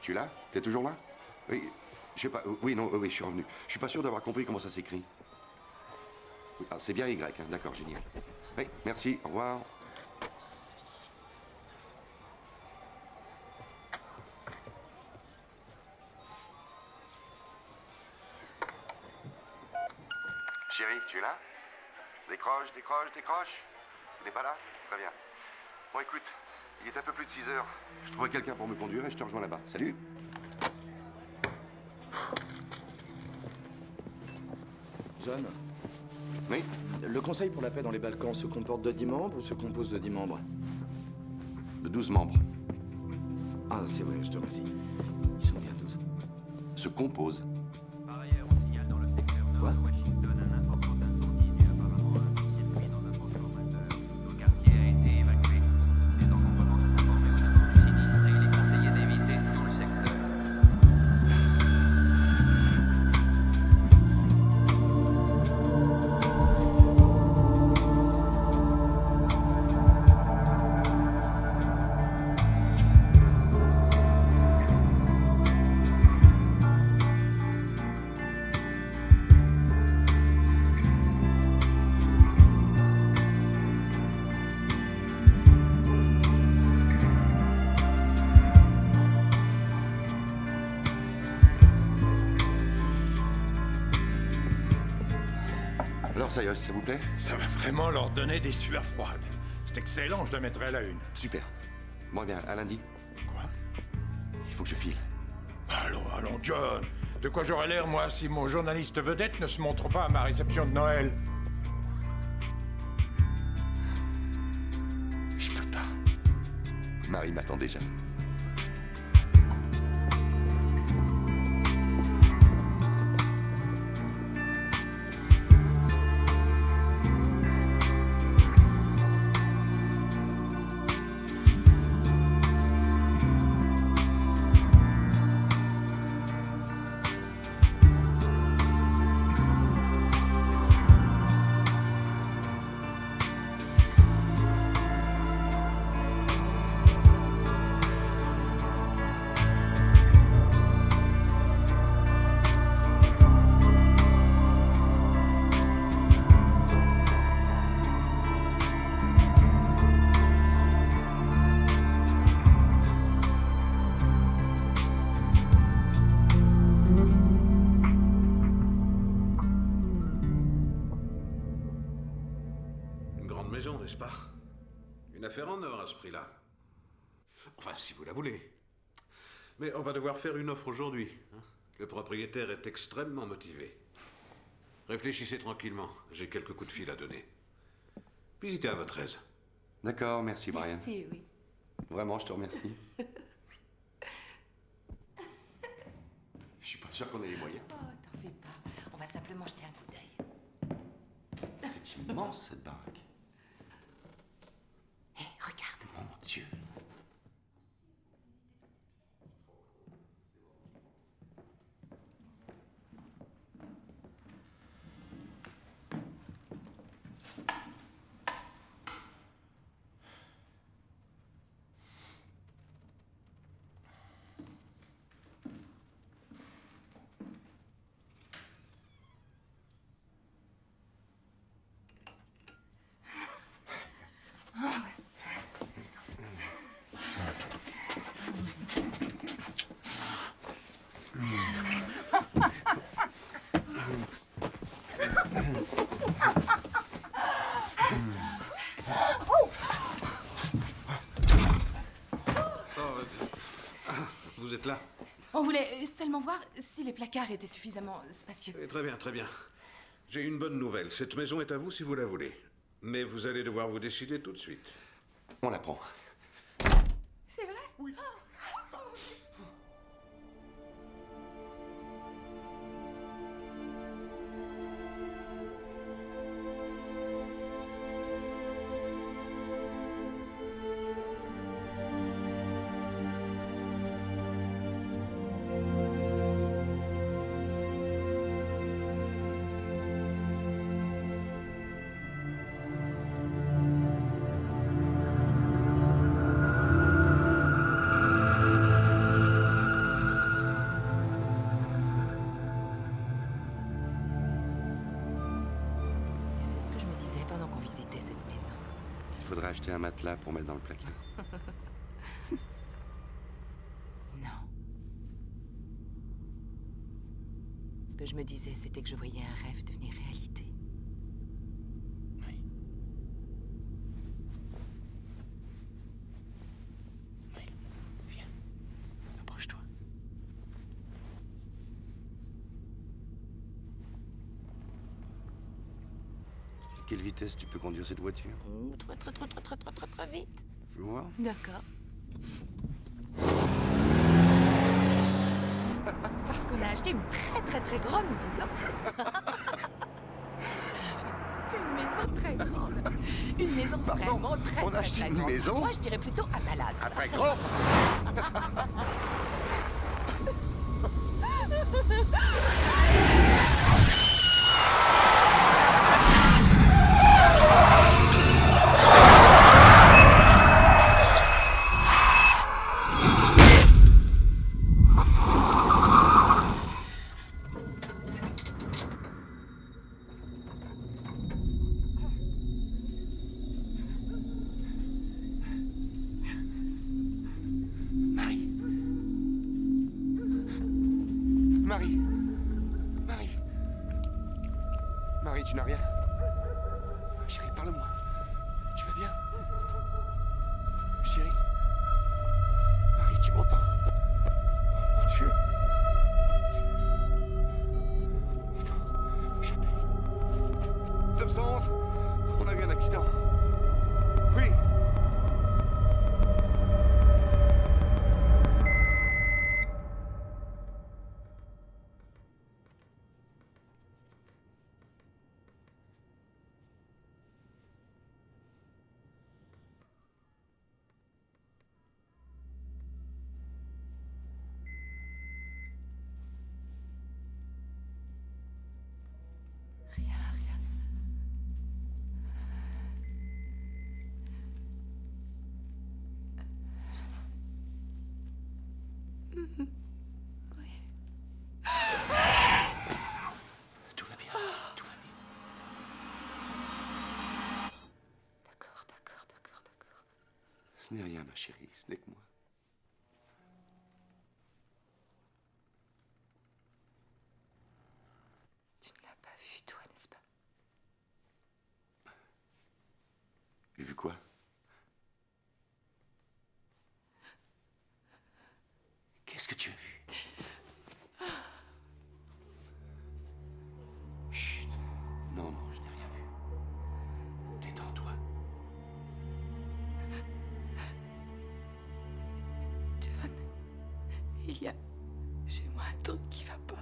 Tu es là? T'es toujours là? Oui, je sais pas. Oui, non, oui, je suis revenu. Je suis pas sûr d'avoir compris comment ça s'écrit. Ah, c'est bien Y, hein. D'accord, génial. Oui, merci, au revoir. Chérie, tu es là? Décroche, décroche, décroche. Tu n'es pas là? Très bien. Bon, écoute, il est un peu plus de 6 heures. Je trouverai quelqu'un pour me conduire et je te rejoins là-bas. Salut. John, Oui? le Conseil pour la paix dans les Balkans se comporte de 10 membres ou se compose de 10 membres? De 12 membres. Ah, c'est vrai, je te remercie. Ils sont bien 12. Se compose. Par ailleurs, on signale dans le secteur nord de Washington un important incendie dû apparemment à un court-circuit dans un transformateur. Le quartier a été évacué. Les enfants commencent à s'informer aux abords du sinistre et il est conseillé d'éviter tout le secteur. Alors, Sayos, ça vous plaît? Ça va vraiment leur donner des sueurs froides. C'est excellent, je le mettrai à la une. Super. Bon, bien, à lundi. Quoi? Il faut que je file. Allons, John. De quoi j'aurais l'air, moi, si mon journaliste vedette ne se montre pas à ma réception de Noël? Je peux pas. Marie m'attend déjà. Maison, n'est-ce pas? Une affaire en or à ce prix-là. Enfin, si vous la voulez. Mais on va devoir faire une offre aujourd'hui. Hein. Le propriétaire est extrêmement motivé. Réfléchissez tranquillement. J'ai quelques coups de fil à donner. Visitez à votre aise. D'accord, merci, Brian. Merci, oui. Vraiment, je te remercie. Je suis pas sûr qu'on ait les moyens. Oh, t'en fais pas. On va simplement jeter un coup d'œil. C'est immense, cette baraque. Hé, regarde. Mon Dieu. Vous êtes là? On voulait seulement voir si les placards étaient suffisamment spacieux. Très bien, très bien. J'ai une bonne nouvelle. Cette maison est à vous si vous la voulez. Mais vous allez devoir vous décider tout de suite. On la prend. C'est vrai? Oui. visiter cette maison. Il faudrait acheter un matelas pour mettre dans le placard. Non. Ce que je me disais, c'était que je voyais un rêve devenir réalité. Oui. Oui. Viens. Approche-toi. À quelle vitesse tu peux conduire cette voiture? Très vite. Je veux voir. D'accord. Parce qu'on a acheté une très grande maison. Une maison très grande. Une maison Pardon, vraiment très, on a très, acheté très une grande. maison? Moi, je dirais plutôt à Dallas. Ah, très grand. Marie. Marie. Marie. Marie, tu n'as rien. Chérie, parle-moi. Tu vas bien? Chérie. Marie, tu m'entends? Oh, mon Dieu. Attends, j'appelle. 911. On a eu un accident. Oui. Rien. Tout va bien. Tout va bien. D'accord. Ce n'est rien, ma chérie. Ce n'est que moi. Tu ne l'as pas vu, toi, n'est-ce pas? Vu quoi? Qu'est-ce que tu as vu? Chut. Non, je n'ai rien vu. Détends-toi. John, il y a chez moi un truc qui va pas.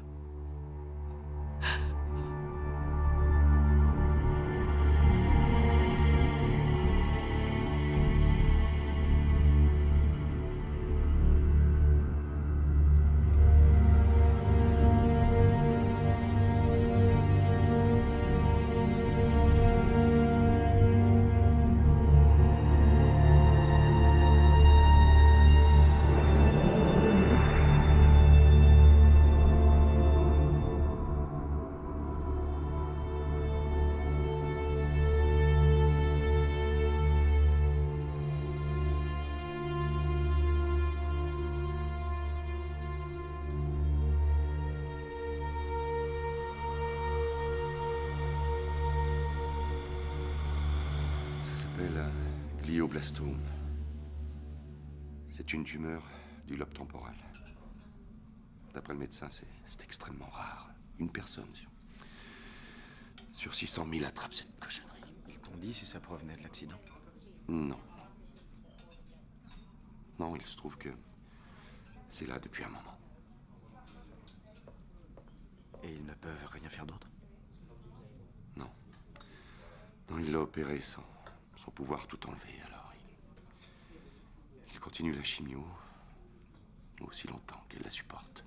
Ça s'appelle un glioblastome. C'est une tumeur du lobe temporal. D'après le médecin, c'est extrêmement rare. Une personne sur 600 000 attrape cette cochonnerie. Ils t'ont dit si ça provenait de l'accident? Non. Non, il se trouve que c'est là depuis un moment. Et ils ne peuvent rien faire d'autre? Non. Non, il l'a opéré sans pouvoir tout enlever, alors il continue la chimio aussi longtemps qu'elle la supporte.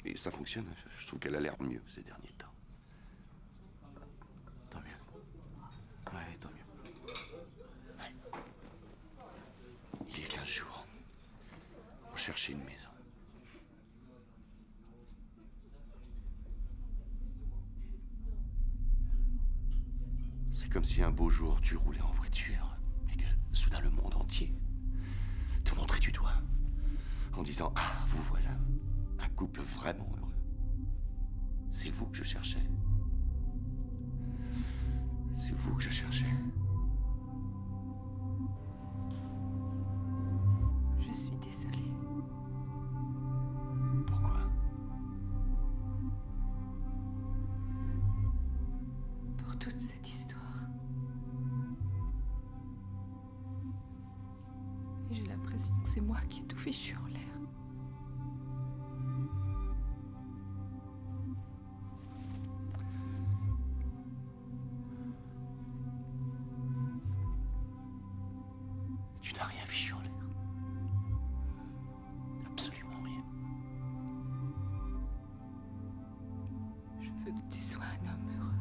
Et ça fonctionne, je trouve qu'elle a l'air mieux ces derniers temps. Tant mieux. Ouais, tant mieux. Il y a 15 jours, on cherchait une maison. C'est comme si un beau jour tu roulais en voiture et que soudain le monde entier te montrait du doigt en disant « Ah, vous voilà, un couple vraiment heureux. C'est vous que je cherchais. C'est vous que je cherchais. » Je suis désolée. Pourquoi? Pour toute cette histoire. Et j'ai l'impression que c'est moi qui ai tout fichu en l'air. Tu n'as rien fichu en l'air. Absolument rien. Je veux que tu sois un homme heureux.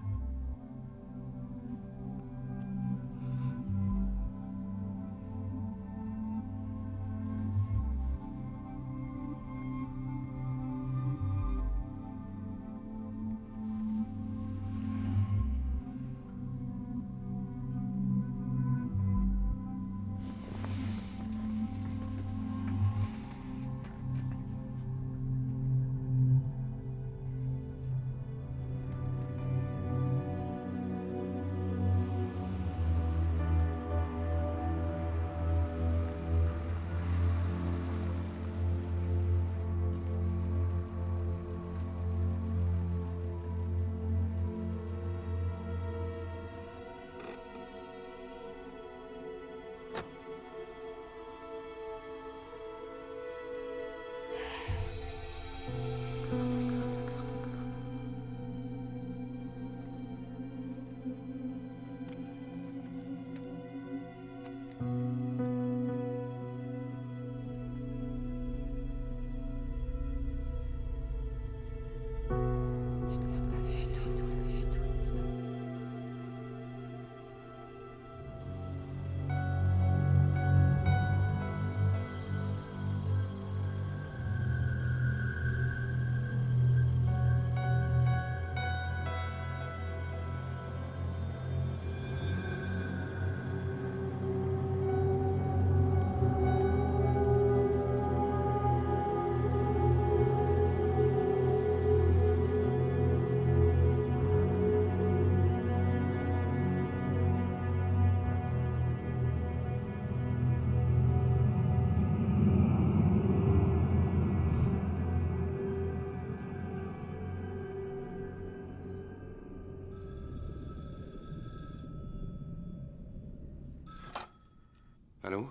Allô?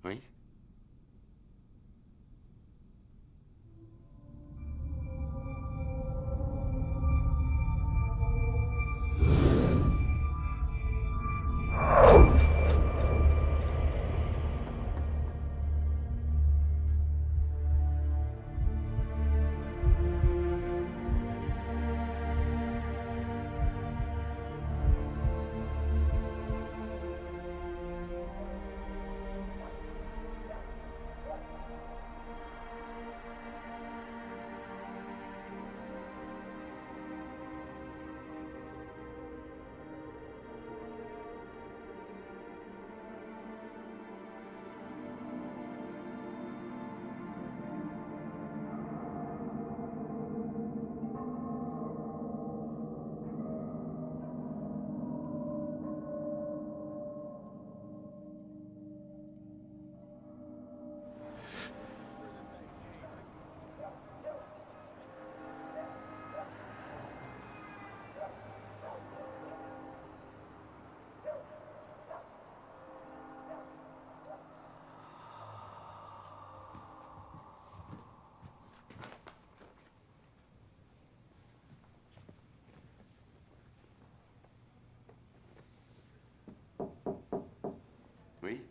Oui? Oui?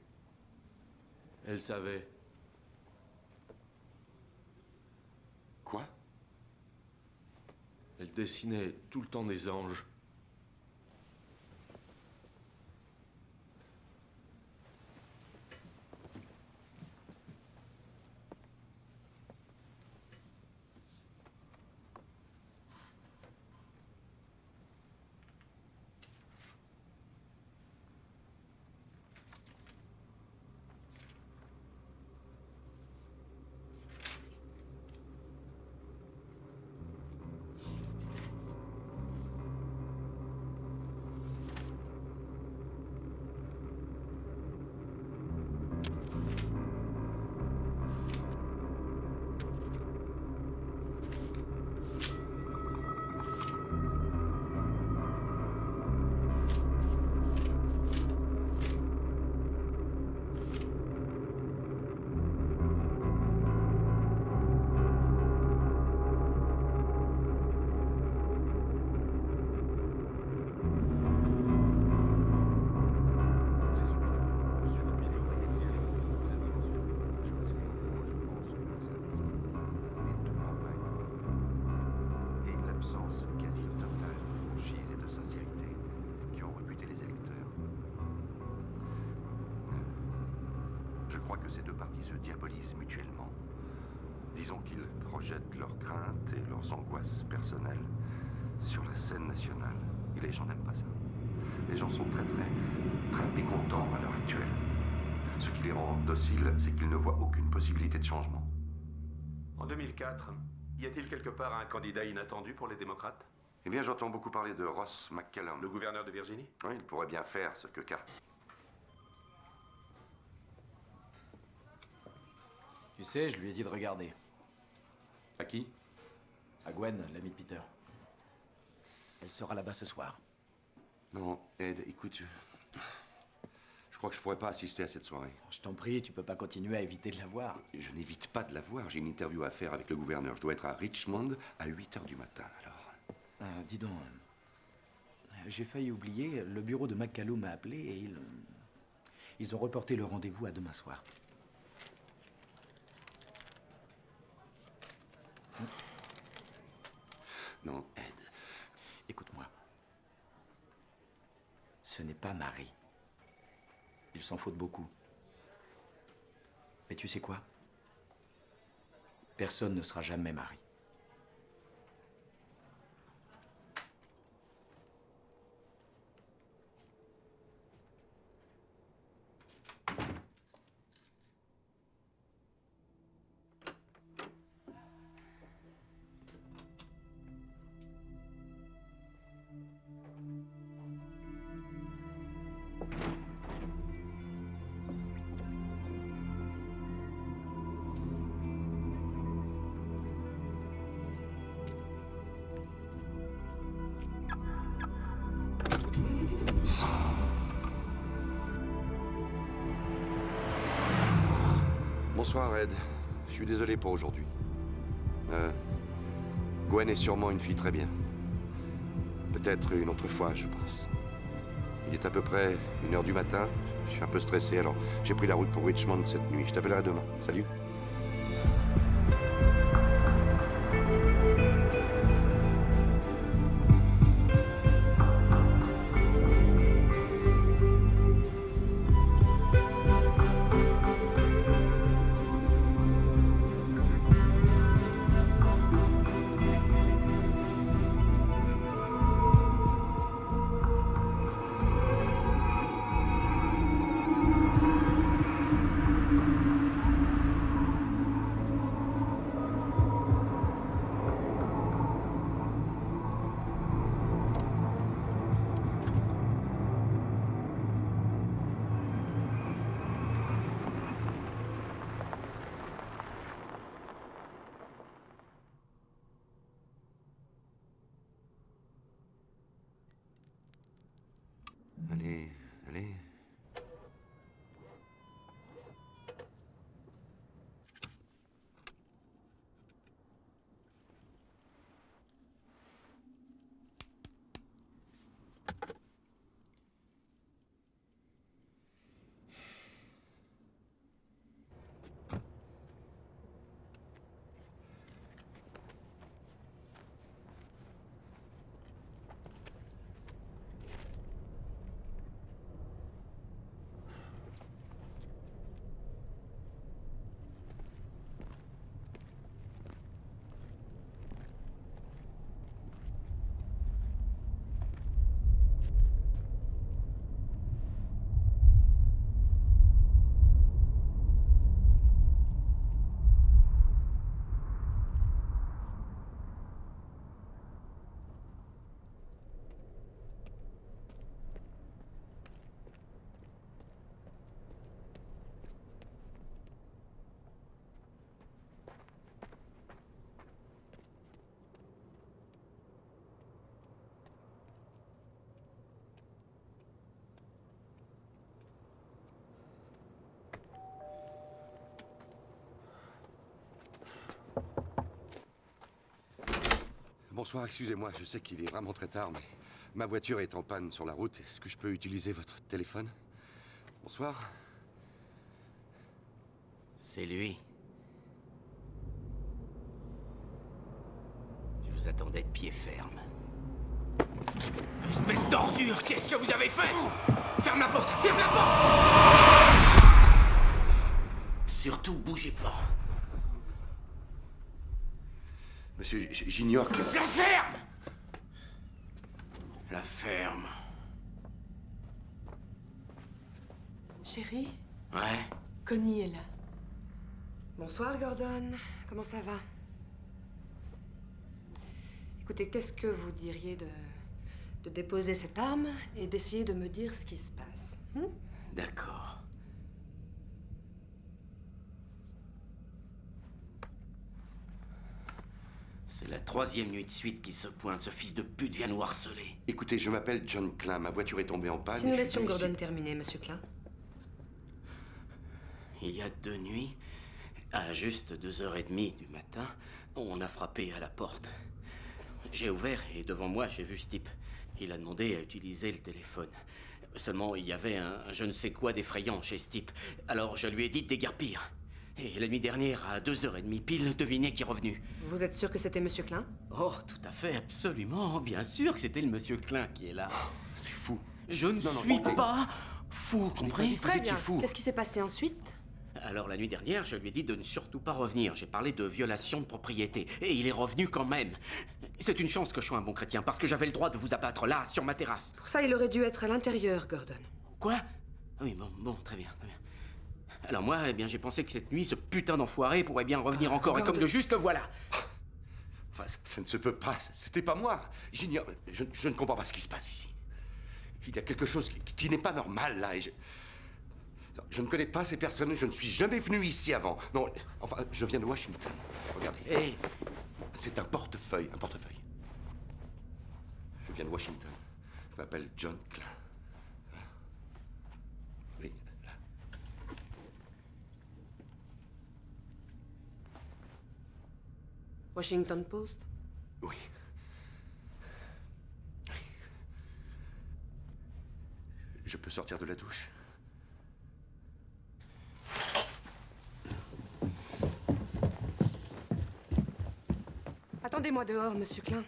Elle savait. Quoi? Elle dessinait tout le temps des anges. crois que ces deux parties se diabolisent mutuellement. Disons qu'ils projettent leurs craintes et leurs angoisses personnelles sur la scène nationale. Et les gens n'aiment pas ça. Les gens sont très mécontents à l'heure actuelle. Ce qui les rend dociles, c'est qu'ils ne voient aucune possibilité de changement. En 2004, y a-t-il quelque part un candidat inattendu pour les démocrates? Eh bien, j'entends beaucoup parler de Ross McCallum. Le gouverneur de Virginie? Oui, il pourrait bien faire ce que Carter. Tu sais, je lui ai dit de regarder. À qui? À Gwen, l'amie de Peter. Elle sera là-bas ce soir. Non, Ed, écoute, je crois que je pourrais pas assister à cette soirée. Je t'en prie, tu peux pas continuer à éviter de la voir. Je n'évite pas de la voir. J'ai une interview à faire avec le gouverneur. Je dois être à Richmond à 8h du matin, alors. Dis donc, j'ai failli oublier, le bureau de McCallum m'a appelé et ils ont reporté le rendez-vous à demain soir. Non, Ed. Écoute-moi. Ce n'est pas Marie. Il s'en faut de beaucoup. Mais tu sais quoi? Personne ne sera jamais Marie. Bonsoir, Ed. Je suis désolé pour aujourd'hui. Gwen est sûrement une fille très bien. Peut-être une autre fois, je pense. Il est à peu près 1h du matin. Je suis un peu stressé, alors j'ai pris la route pour Richmond cette nuit. Je t'appellerai demain. Salut. Allez, allez. Bonsoir, excusez-moi, je sais qu'il est vraiment très tard, mais ma voiture est en panne sur la route. Est-ce que je peux utiliser votre téléphone? Bonsoir. C'est lui. Je vous attendais de pied ferme. Espèce d'ordure, qu'est-ce que vous avez fait? Ferme la porte, ferme la porte! surtout bougez pas. Monsieur, j'ignore que... La ferme! La ferme. Chérie, Ouais? Connie est là. Bonsoir, Gordon. Comment ça va? Écoutez, qu'est-ce que vous diriez de déposer cette arme et d'essayer de me dire ce qui se passe? D'accord. C'est la 3e nuit de suite qu'il se pointe. Ce fils de pute vient nous harceler. Écoutez, je m'appelle John Klein. Ma voiture est tombée en panne. Si nous et je suis laissions venu ici. Gordon terminer, Monsieur Klein. Il y a 2 nuits, à juste 2h30 du matin, on a frappé à la porte. J'ai ouvert et devant moi, j'ai vu ce type. Il a demandé à utiliser le téléphone. Seulement, il y avait un je ne sais quoi d'effrayant chez ce type. Alors, je lui ai dit de déguerpir. Et la nuit dernière, à 2h30 pile, devinez qui est revenu. Vous êtes sûr que c'était Monsieur Klein? Oh, tout à fait, absolument. Bien sûr que c'était le monsieur Klein qui est là. C'est fou. Je ne Non, non, suis ok. pas fou, compris? Vous Très étiez bien. fou. Qu'est-ce qui s'est passé ensuite? Alors la nuit dernière, je lui ai dit de ne surtout pas revenir. J'ai parlé de violation de propriété. Et il est revenu quand même. C'est une chance que je sois un bon chrétien, parce que j'avais le droit de vous abattre là, sur ma terrasse. Pour ça, il aurait dû être à l'intérieur, Gordon. Quoi? Oui, bon, très bien, très bien. Alors moi, eh bien, j'ai pensé que cette nuit, ce putain d'enfoiré pourrait bien revenir encore. Et Gordon. comme de juste, le voilà. Enfin, ça ne se peut pas. C'était pas moi. J'ignore... Je ne comprends pas ce qui se passe ici. Il y a quelque chose qui n'est pas normal, là, et je ne connais pas ces personnes, je ne suis jamais venu ici avant. Non, enfin, je viens de Washington. Regardez. Hé, C'est un portefeuille, Je viens de Washington. Je m'appelle John Klein. Oui, là. Washington Post? Oui. Oui. Je peux sortir de la douche? Attendez-moi dehors, Monsieur Klein.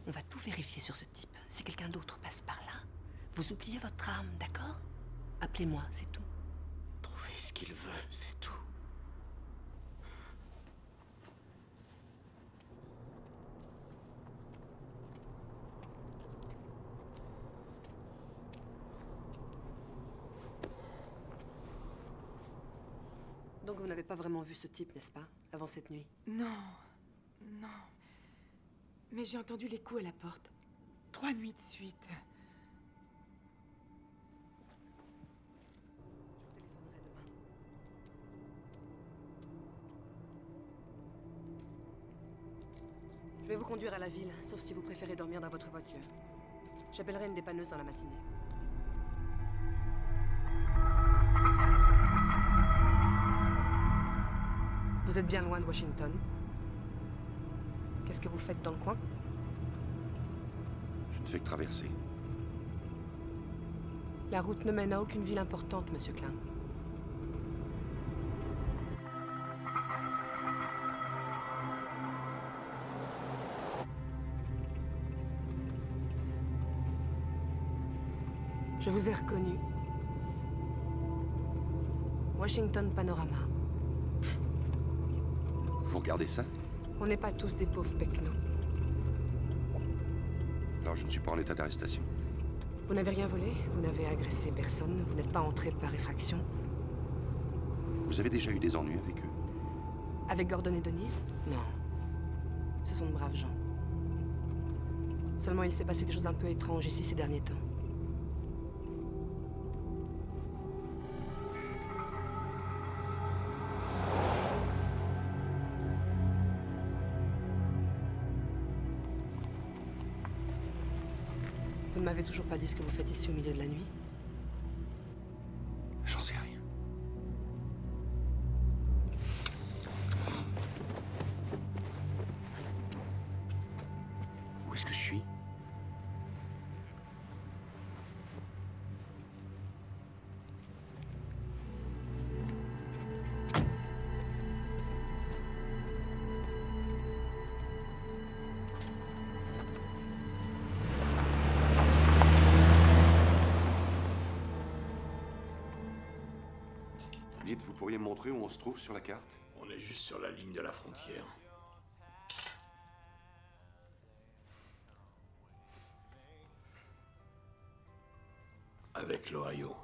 On va tout vérifier sur ce type. Si quelqu'un d'autre passe par là, vous oubliez votre arme, d'accord? Appelez-moi, c'est tout. trouvez ce qu'il veut, c'est tout. Donc vous n'avez pas vraiment vu ce type, n'est-ce pas, avant cette nuit? Non, non. Mais j'ai entendu les coups à la porte. 3 nuits de suite. Je vais vous conduire à la ville, sauf si vous préférez dormir dans votre voiture. J'appellerai une dépanneuse dans la matinée. Vous êtes bien loin de Washington. Qu'est-ce que vous faites dans le coin? Je ne fais que traverser. La route ne mène à aucune ville importante, Monsieur Klein. Je vous ai reconnu. Washington Panorama. Vous regardez ça? On n'est pas tous des pauvres pecnos. Alors je ne suis pas en état d'arrestation. Vous n'avez rien volé, vous n'avez agressé personne, vous n'êtes pas entré par effraction. Vous avez déjà eu des ennuis avec eux? Avec Gordon et Denise? Non. Ce sont de braves gens. Seulement, il s'est passé des choses un peu étranges ici ces derniers temps. Vous ne m'avez toujours pas dit ce que vous faites ici au milieu de la nuit? J'en sais rien. Où est-ce que je suis? pourriez me montrer où on se trouve sur la carte? On est juste sur la ligne de la frontière. Avec l'Ohio.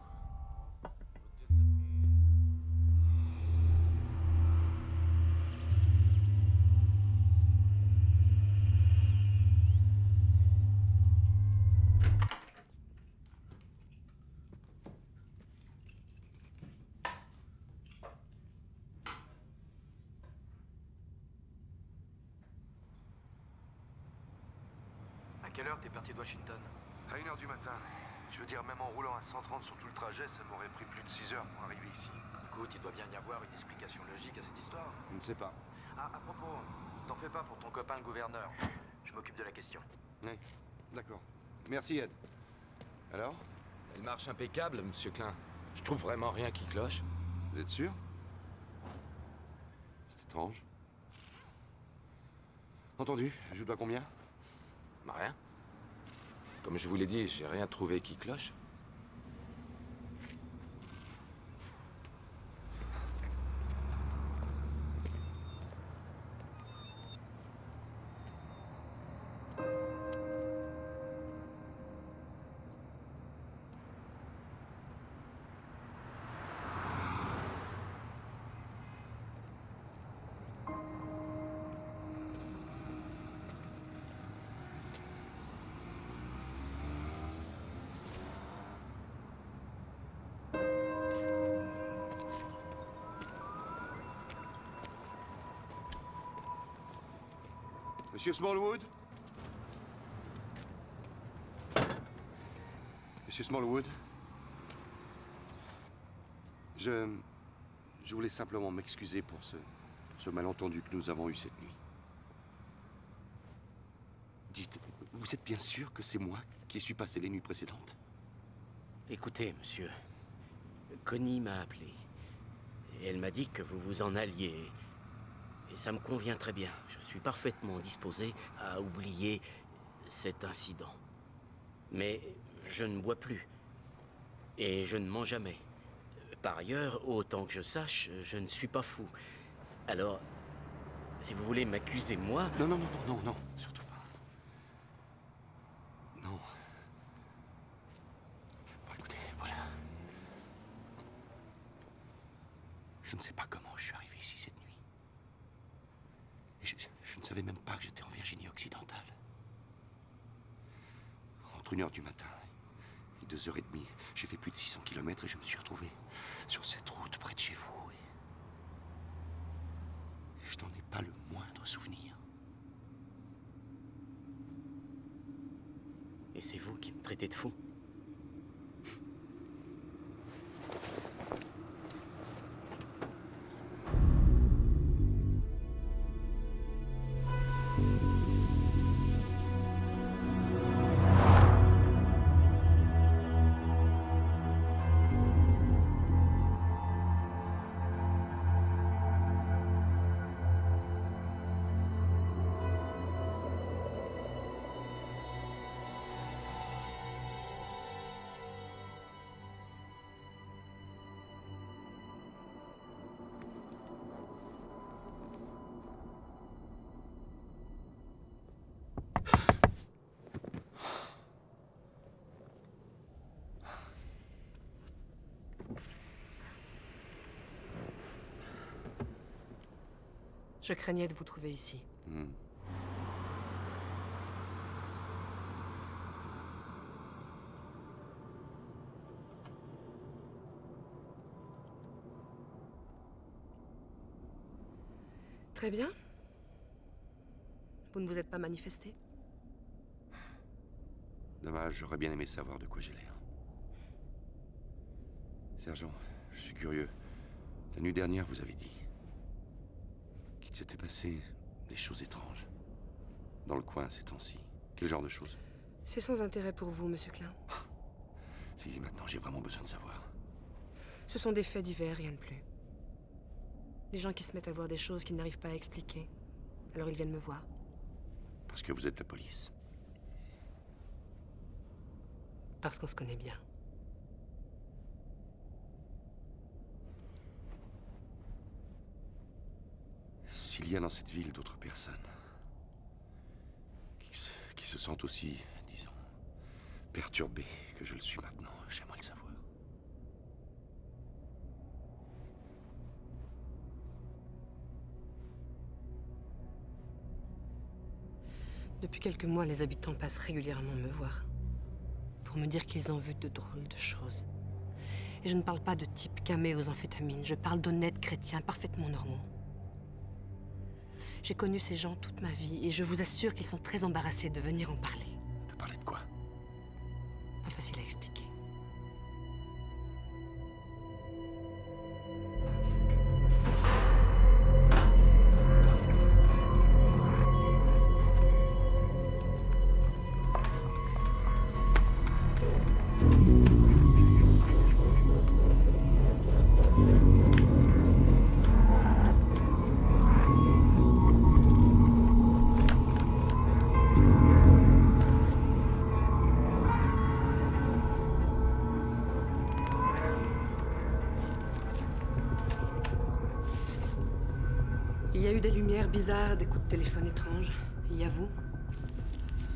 À quelle heure t'es parti de Washington? À 1h du matin. Je veux dire, même en roulant à 130 sur tout le trajet, ça m'aurait pris plus de 6 heures pour arriver ici. Écoute, il doit bien y avoir une explication logique à cette histoire. Je ne sais pas. Ah, à propos, t'en fais pas pour ton copain le gouverneur. Je m'occupe de la question. Oui, d'accord. Merci, Ed. Alors? Elle marche impeccable, monsieur Klein. Je trouve vraiment rien qui cloche. Vous êtes sûr? C'est étrange. Entendu, je dois combien? Rien. Comme je vous l'ai dit, j'ai rien trouvé qui cloche. Monsieur Smallwood? Monsieur Smallwood? Je voulais simplement m'excuser pour ce malentendu que nous avons eu cette nuit. Dites, vous êtes bien sûr que c'est moi qui ai su passer les nuits précédentes? Écoutez, monsieur, Connie m'a appelé. Et elle m'a dit que vous vous en alliez. Et ça me convient très bien. Je suis parfaitement disposé à oublier cet incident. Mais je ne bois plus. Et je ne mens jamais. Par ailleurs, autant que je sache, je ne suis pas fou. Alors, si vous voulez m'accuser, moi... Non, non, non, non, non, non, surtout pas. Non. Bon, écoutez, voilà. Je ne sais pas comment je suis arrivé ici cette nuit. Et je ne savais même pas que j'étais en Virginie occidentale. Entre 1h du matin et 2h30, j'ai fait plus de 600 km et je me suis retrouvé sur cette route près de chez vous. Et je n'en ai pas le moindre souvenir. Et c'est vous qui me traitez de fou? Je craignais de vous trouver ici. Très bien. Vous ne vous êtes pas manifesté? Dommage, j'aurais bien aimé savoir de quoi j'ai l'air. Sergent, je suis curieux. La nuit dernière, vous avez dit qu'il s'était passé des choses étranges dans le coin ces temps-ci. Quel genre de choses? C'est sans intérêt pour vous, Monsieur Klein. Si, maintenant j'ai vraiment besoin de savoir. Ce sont des faits divers, rien de plus. Les gens qui se mettent à voir des choses qu'ils n'arrivent pas à expliquer. Alors ils viennent me voir. Parce que vous êtes la police. Parce qu'on se connaît bien. s'il y a dans cette ville d'autres personnes qui se sentent aussi, disons, perturbées que je le suis maintenant, j'aimerais le savoir. Depuis quelques mois, les habitants passent régulièrement me voir pour me dire qu'ils ont vu de drôles de choses. Et je ne parle pas de types camés aux amphétamines, je parle d'honnêtes chrétiens parfaitement normaux. J'ai connu ces gens toute ma vie et je vous assure qu'ils sont très embarrassés de venir en parler. De parler de quoi? Pas facile à expliquer. Il y a eu des lumières bizarres, des coups de téléphone étranges. Il y a vous.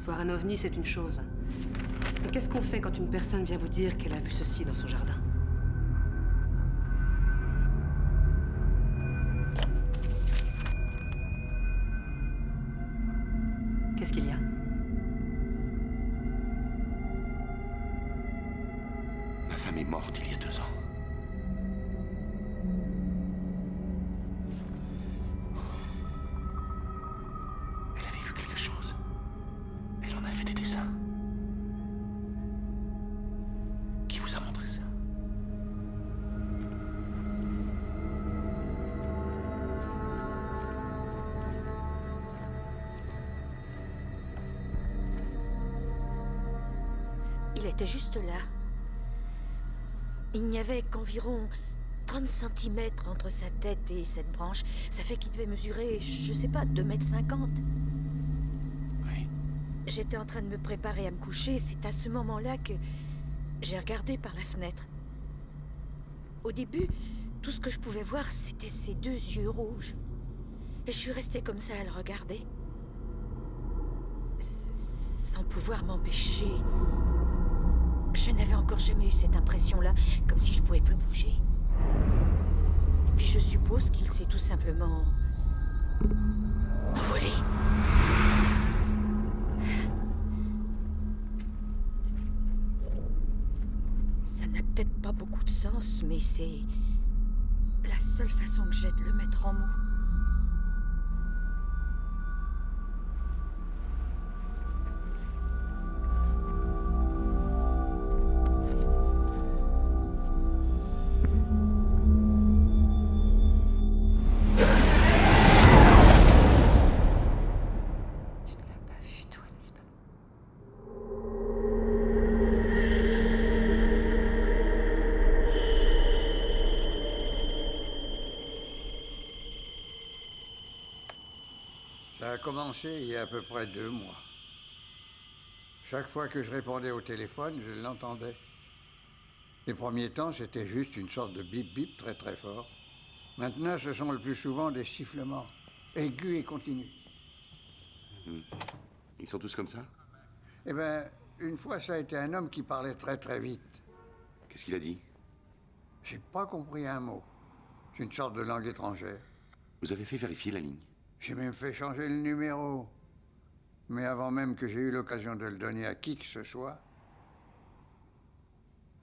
Voir un ovni, c'est une chose. Mais qu'est-ce qu'on fait quand une personne vient vous dire qu'elle a vu ceci dans son jardin? Qu'est-ce qu'il y a? Ma femme est morte il y a 2 ans. Il était juste là. Il n'y avait qu'environ 30 cm entre sa tête et cette branche. Ça fait qu'il devait mesurer, je sais pas, 2,50 m. Oui. J'étais en train de me préparer à me coucher. C'est à ce moment-là que j'ai regardé par la fenêtre. Au début, tout ce que je pouvais voir, c'était ses 2 yeux rouges. Et je suis restée comme ça à le regarder. Sans pouvoir m'empêcher. Je n'avais encore jamais eu cette impression-là, comme si je pouvais plus bouger. Et puis je suppose qu'il s'est tout simplement envolé. Ça n'a peut-être pas beaucoup de sens, mais c'est la seule façon que j'ai de le mettre en mots. Ça a commencé il y a à peu près 2 mois. Chaque fois que je répondais au téléphone, je l'entendais. Les premiers temps, c'était juste une sorte de bip-bip très très fort. Maintenant, ce sont le plus souvent des sifflements, aigus et continus. Ils sont tous comme ça? Eh bien, une fois, ça a été un homme qui parlait très très vite. Qu'est-ce qu'il a dit? J'ai pas compris un mot. C'est une sorte de langue étrangère. Vous avez fait vérifier la ligne? J'ai même fait changer le numéro. Mais avant même que j'ai eu l'occasion de le donner à qui que ce soit,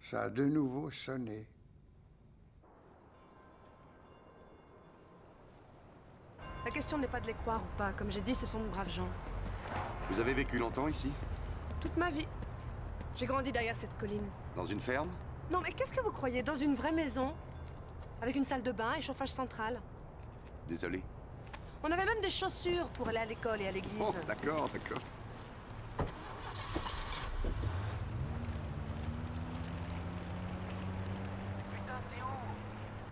ça a de nouveau sonné. La question n'est pas de les croire ou pas. Comme j'ai dit, ce sont de braves gens. Vous avez vécu longtemps ici? Toute ma vie. J'ai grandi derrière cette colline. Dans une ferme? Non, mais qu'est-ce que vous croyez? Dans une vraie maison? Avec une salle de bain et chauffage central. Désolé. On avait même des chaussures pour aller à l'école et à l'église. Oh, d'accord, d'accord. Putain, t'es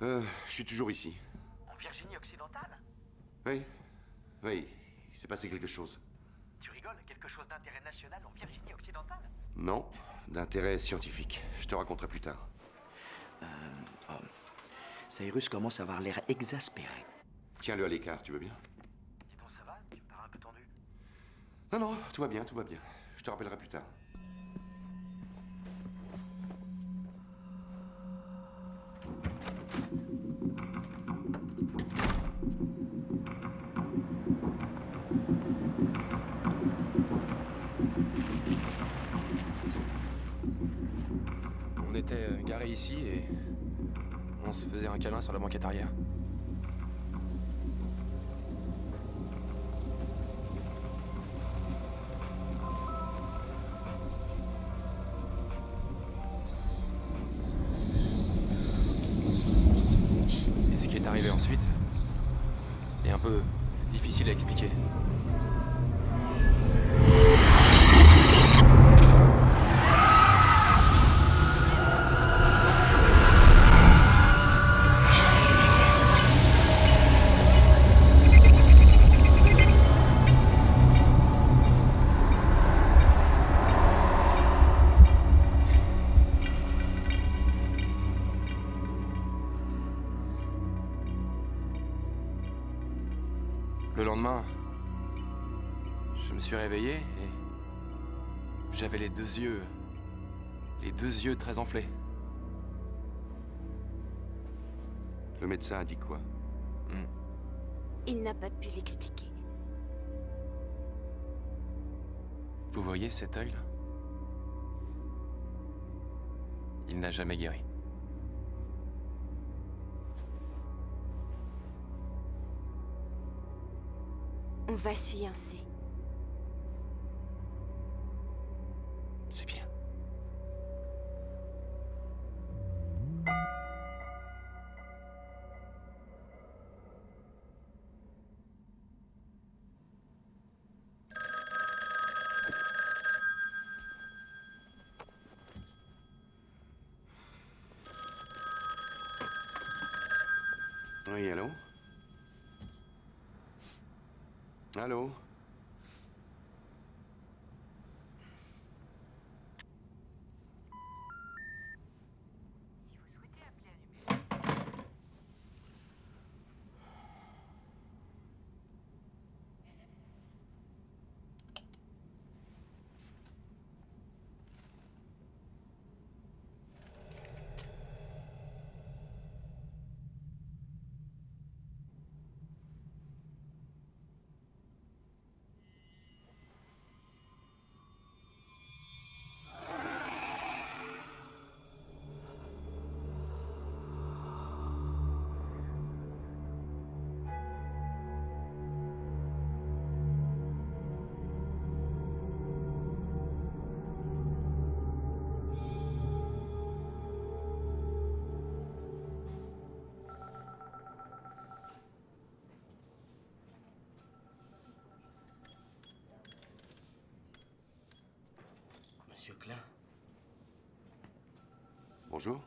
où? Je suis toujours ici. En Virginie occidentale? Oui. Oui, il s'est passé quelque chose. Tu rigoles? Quelque chose d'intérêt national en Virginie occidentale? Non, d'intérêt scientifique. Je te raconterai plus tard. Cyrus commence à avoir l'air exaspéré. Tiens-le à l'écart, tu veux bien? ça va? Tu me parais un peu tendu. Non, non, tout va bien, tout va bien. Je te rappellerai plus tard. On était garés ici et on se faisait un câlin sur la banquette arrière. Et ce qui est arrivé ensuite est un peu difficile à expliquer. Le lendemain, je me suis réveillé et j'avais les deux yeux très enflés. Le médecin a dit quoi? Il n'a pas pu l'expliquer. Vous voyez cet œil-là? Il n'a jamais guéri. On va se fiancer. C'est bien. Oui, allô? Allô? Monsieur Klein, Bonjour.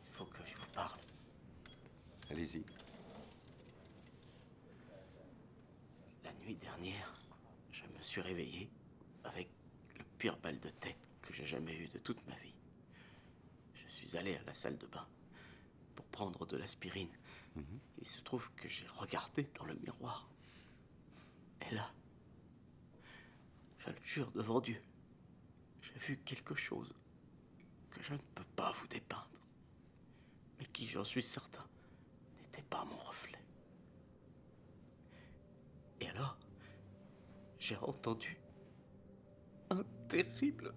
il faut que je vous parle. Allez-y. La nuit dernière, je me suis réveillé avec le pire mal de tête que j'ai jamais eu de toute ma vie. Je suis allé à la salle de bain pour prendre de l'aspirine. Il se trouve que j'ai regardé dans le miroir. Et là, je le jure devant Dieu, j'ai vu quelque chose que je ne peux pas vous dépeindre, mais qui, j'en suis certain, n'était pas mon reflet. Et alors, j'ai entendu un terrible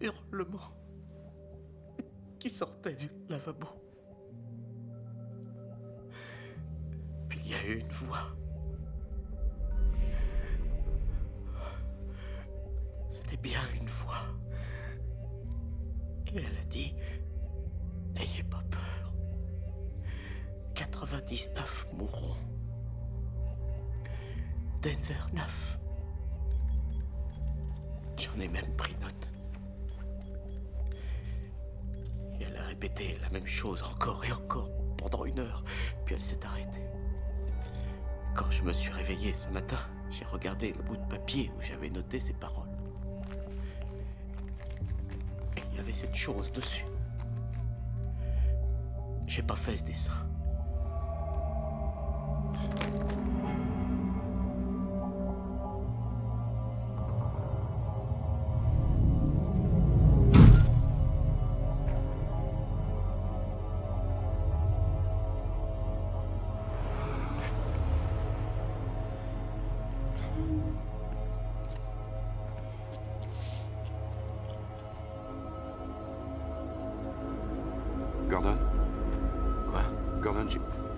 hurlement qui sortait du lavabo. Puis il y a eu une voix. C'était bien une voix. Et elle a dit, n'ayez pas peur. 99 mourront. Denver 9. J'en ai même pris note. Et elle a répété la même chose encore et encore pendant 1 heure. Puis elle s'est arrêtée. Quand je me suis réveillé ce matin, j'ai regardé le bout de papier où j'avais noté ces paroles. Et il y avait cette chose dessus. J'ai pas fait ce dessin.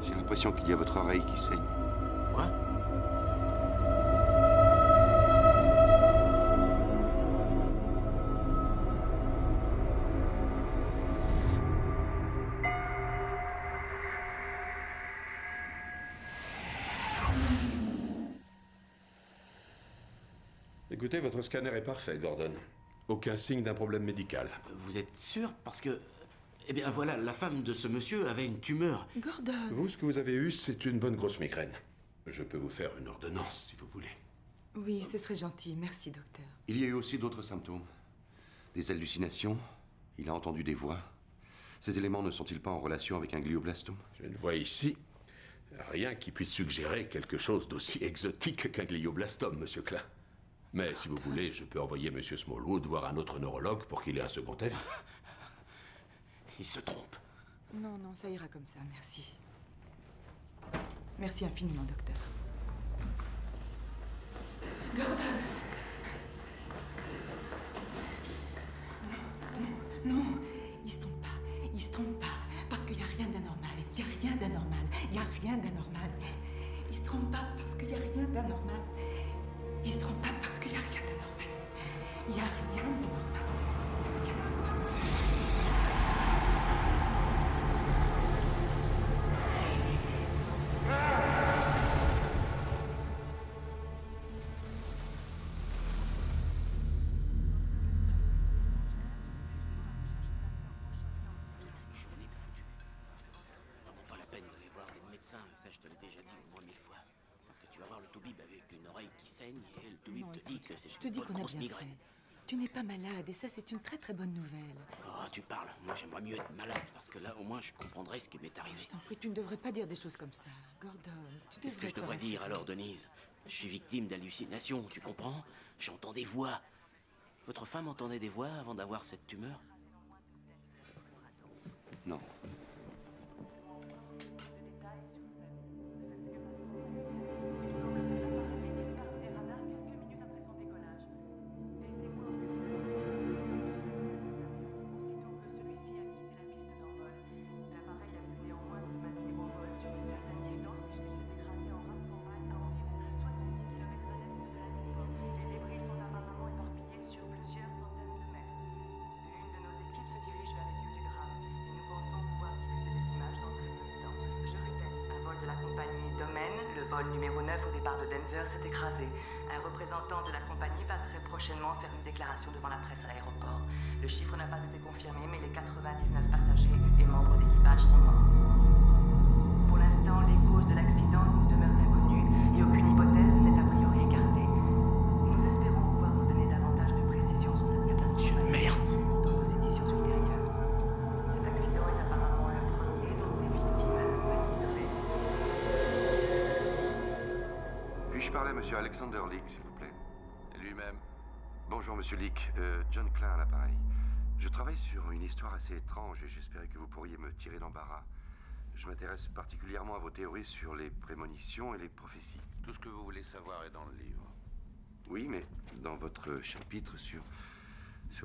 J'ai l'impression qu'il y a votre oreille qui saigne. Quoi? Écoutez, votre scanner est parfait, Gordon. Aucun signe d'un problème médical. Vous êtes sûr? Parce que... Eh bien voilà, la femme de ce monsieur avait une tumeur. Gordon! Vous, ce que vous avez eu, c'est une bonne grosse migraine. Je peux vous faire une ordonnance, si vous voulez. Oui, ce serait gentil. Merci, docteur. Il y a eu aussi d'autres symptômes. Des hallucinations. Il a entendu des voix. Ces éléments ne sont-ils pas en relation avec un glioblastome? Je ne vois ici rien qui puisse suggérer quelque chose d'aussi exotique qu'un glioblastome, monsieur Klein. Mais si vous voulez, je peux envoyer monsieur Smallwood voir un autre neurologue pour qu'il ait un second avis. Il se trompe. Non, non, ça ira comme ça, merci. Merci infiniment, docteur. Gordon! Non, non, il se trompe pas. Il se trompe pas. Parce qu'il n'y a rien d'anormal. Il n'y a rien d'anormal. Il n'y a rien d'anormal. Il se trompe pas parce qu'il n'y a rien d'anormal. Il se trompe pas parce qu'il n'y a rien d'anormal. Il n'y a rien d'anormal. Ça, je te l'ai déjà dit au moins 1000 fois. Parce que tu vas voir le toubib avec une oreille qui saigne et le toubib Non, te dit que c'est je te dis une qu'on a grosse bien migraine. fait. Tu n'es pas malade et ça, c'est une très très bonne nouvelle. Oh, tu parles. Moi, j'aimerais mieux être malade parce que là, au moins, je comprendrais ce qui m'est arrivé. Je t'en prie, tu ne devrais pas dire des choses comme ça. Gordon, tu Qu'est-ce que je devrais dire alors, Denise? Je suis victime d'hallucinations, tu comprends? J'entends des voix. Votre femme entendait des voix avant d'avoir cette tumeur? Non. Numéro 9 au départ de Denver s'est écrasé. Un représentant de la compagnie va très prochainement faire une déclaration devant la presse à l'aéroport. Le chiffre n'a pas été confirmé, mais les 99 passagers et membres d'équipage sont morts. Pour l'instant, les causes de l'accident nous demeurent inconnues et aucune hypothèse n'est a priori écartée. Nous espérons pouvoir vous donner davantage de précisions sur cette catastrophe dans nos éditions ultérieures. Cet accident est apparemment le premier dont est victime la compagnie de Rennes. Puis-je parler à monsieur Alexander Leak, s'il vous plaît? Lui-même. Bonjour, monsieur Leak. John Klein à l'appareil. Je travaille sur une histoire assez étrange et j'espérais que vous pourriez me tirer d'embarras. Je m'intéresse particulièrement à vos théories sur les prémonitions et les prophéties. Tout ce que vous voulez savoir est dans le livre. Oui, mais dans votre chapitre sur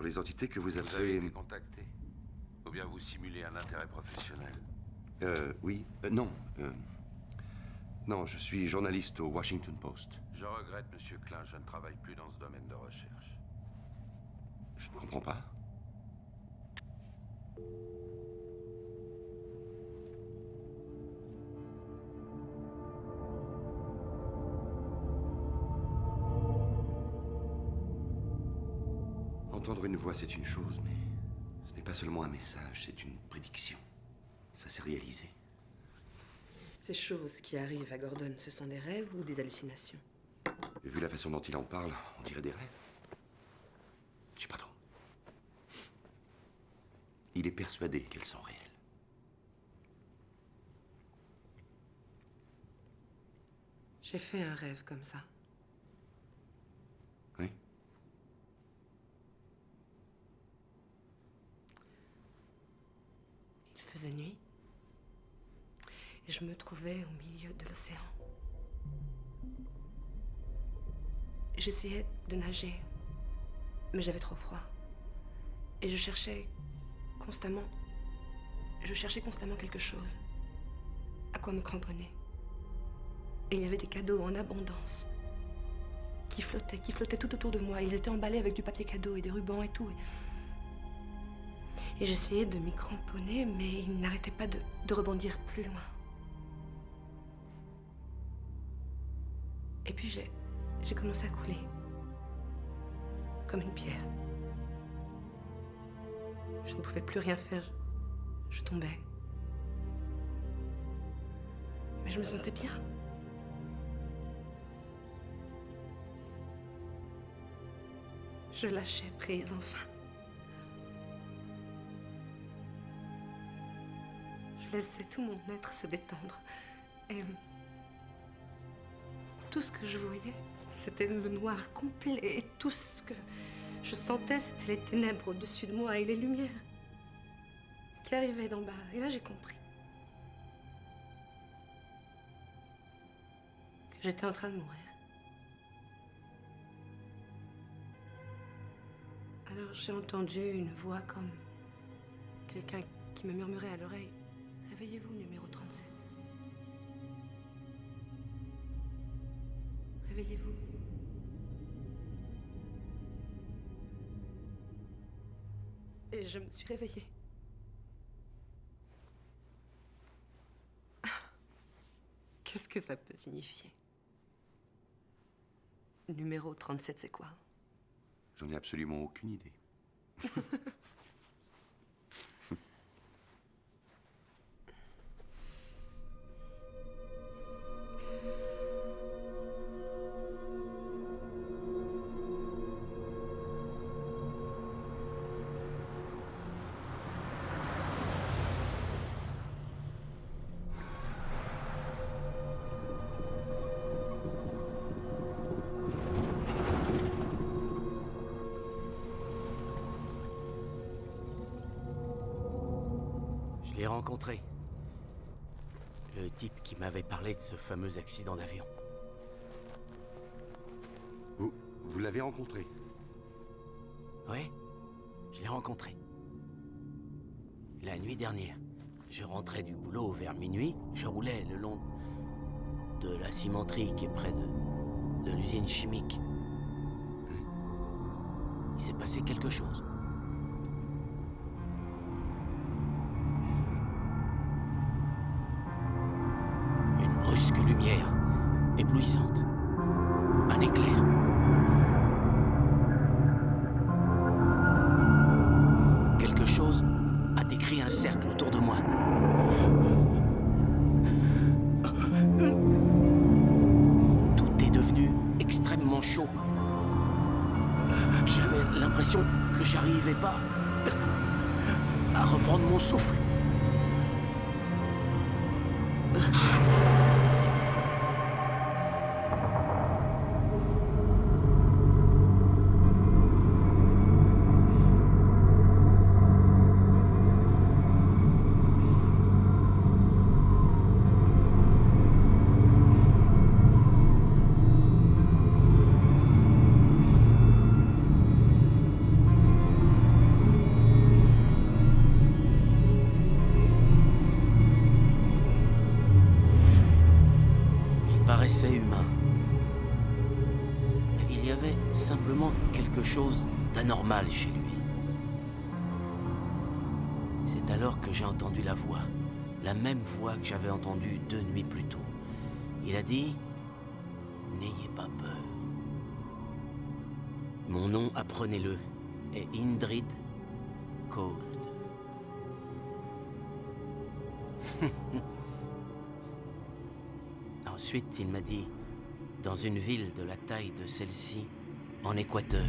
les entités que vous appelez... Vous avez été contacté? Ou bien vous simulez un intérêt professionnel? Oui. Non. Non, je suis journaliste au Washington Post. Je regrette, monsieur Klein, je ne travaille plus dans ce domaine de recherche. Je ne comprends pas. Entendre une voix, c'est une chose, mais ce n'est pas seulement un message, c'est une prédiction. Ça s'est réalisé. Ces choses qui arrivent à Gordon, ce sont des rêves ou des hallucinations? Et vu la façon dont il en parle, on dirait des rêves. Je sais pas trop. Il est persuadé qu'elles sont réelles. J'ai fait un rêve comme ça. Oui? Il faisait nuit. Et je me trouvais au milieu de l'océan. J'essayais de nager, mais j'avais trop froid. Et je cherchais constamment quelque chose. à quoi me cramponner. Et il y avait des cadeaux en abondance qui flottaient tout autour de moi. Ils étaient emballés avec du papier cadeau et des rubans et tout. Et j'essayais de m'y cramponner, mais ils n'arrêtaient pas de rebondir plus loin. Et puis j'ai commencé à couler. Comme une pierre. Je ne pouvais plus rien faire. Je tombais. Mais je me sentais bien. Je lâchais prise, enfin. Je laissais tout mon être se détendre. Et tout ce que je voyais, c'était le noir complet. Et tout ce que je sentais, c'était les ténèbres au-dessus de moi et les lumières qui arrivaient d'en bas. Et là, j'ai compris que j'étais en train de mourir. Alors j'ai entendu une voix comme quelqu'un qui me murmurait à l'oreille. Réveillez-vous, numéro 37. Réveillez-vous. Et je me suis réveillée. Qu'est-ce que ça peut signifier? Numéro 37, c'est quoi? J'en ai absolument aucune idée. Je l'ai rencontré. Le type qui m'avait parlé de ce fameux accident d'avion. Vous l'avez rencontré? Ouais, je l'ai rencontré. La nuit dernière. Je rentrais du boulot vers minuit. Je roulais le long de la cimenterie qui est près de l'usine chimique. Il s'est passé quelque chose. Une brusque lumière, éblouissante. Un éclair. Quelque chose a décrit un cercle autour de moi. Tout est devenu extrêmement chaud. J'avais l'impression que j'arrivais pas à reprendre mon souffle. Paraissait humain. Mais il y avait simplement quelque chose d'anormal chez lui. C'est alors que j'ai entendu la voix, la même voix que j'avais entendue 2 nuits plus tôt. Il a dit « N'ayez pas peur ». Mon nom, apprenez-le, est Indrid Cold. Ensuite, il m'a dit, dans une ville de la taille de celle-ci, en Équateur,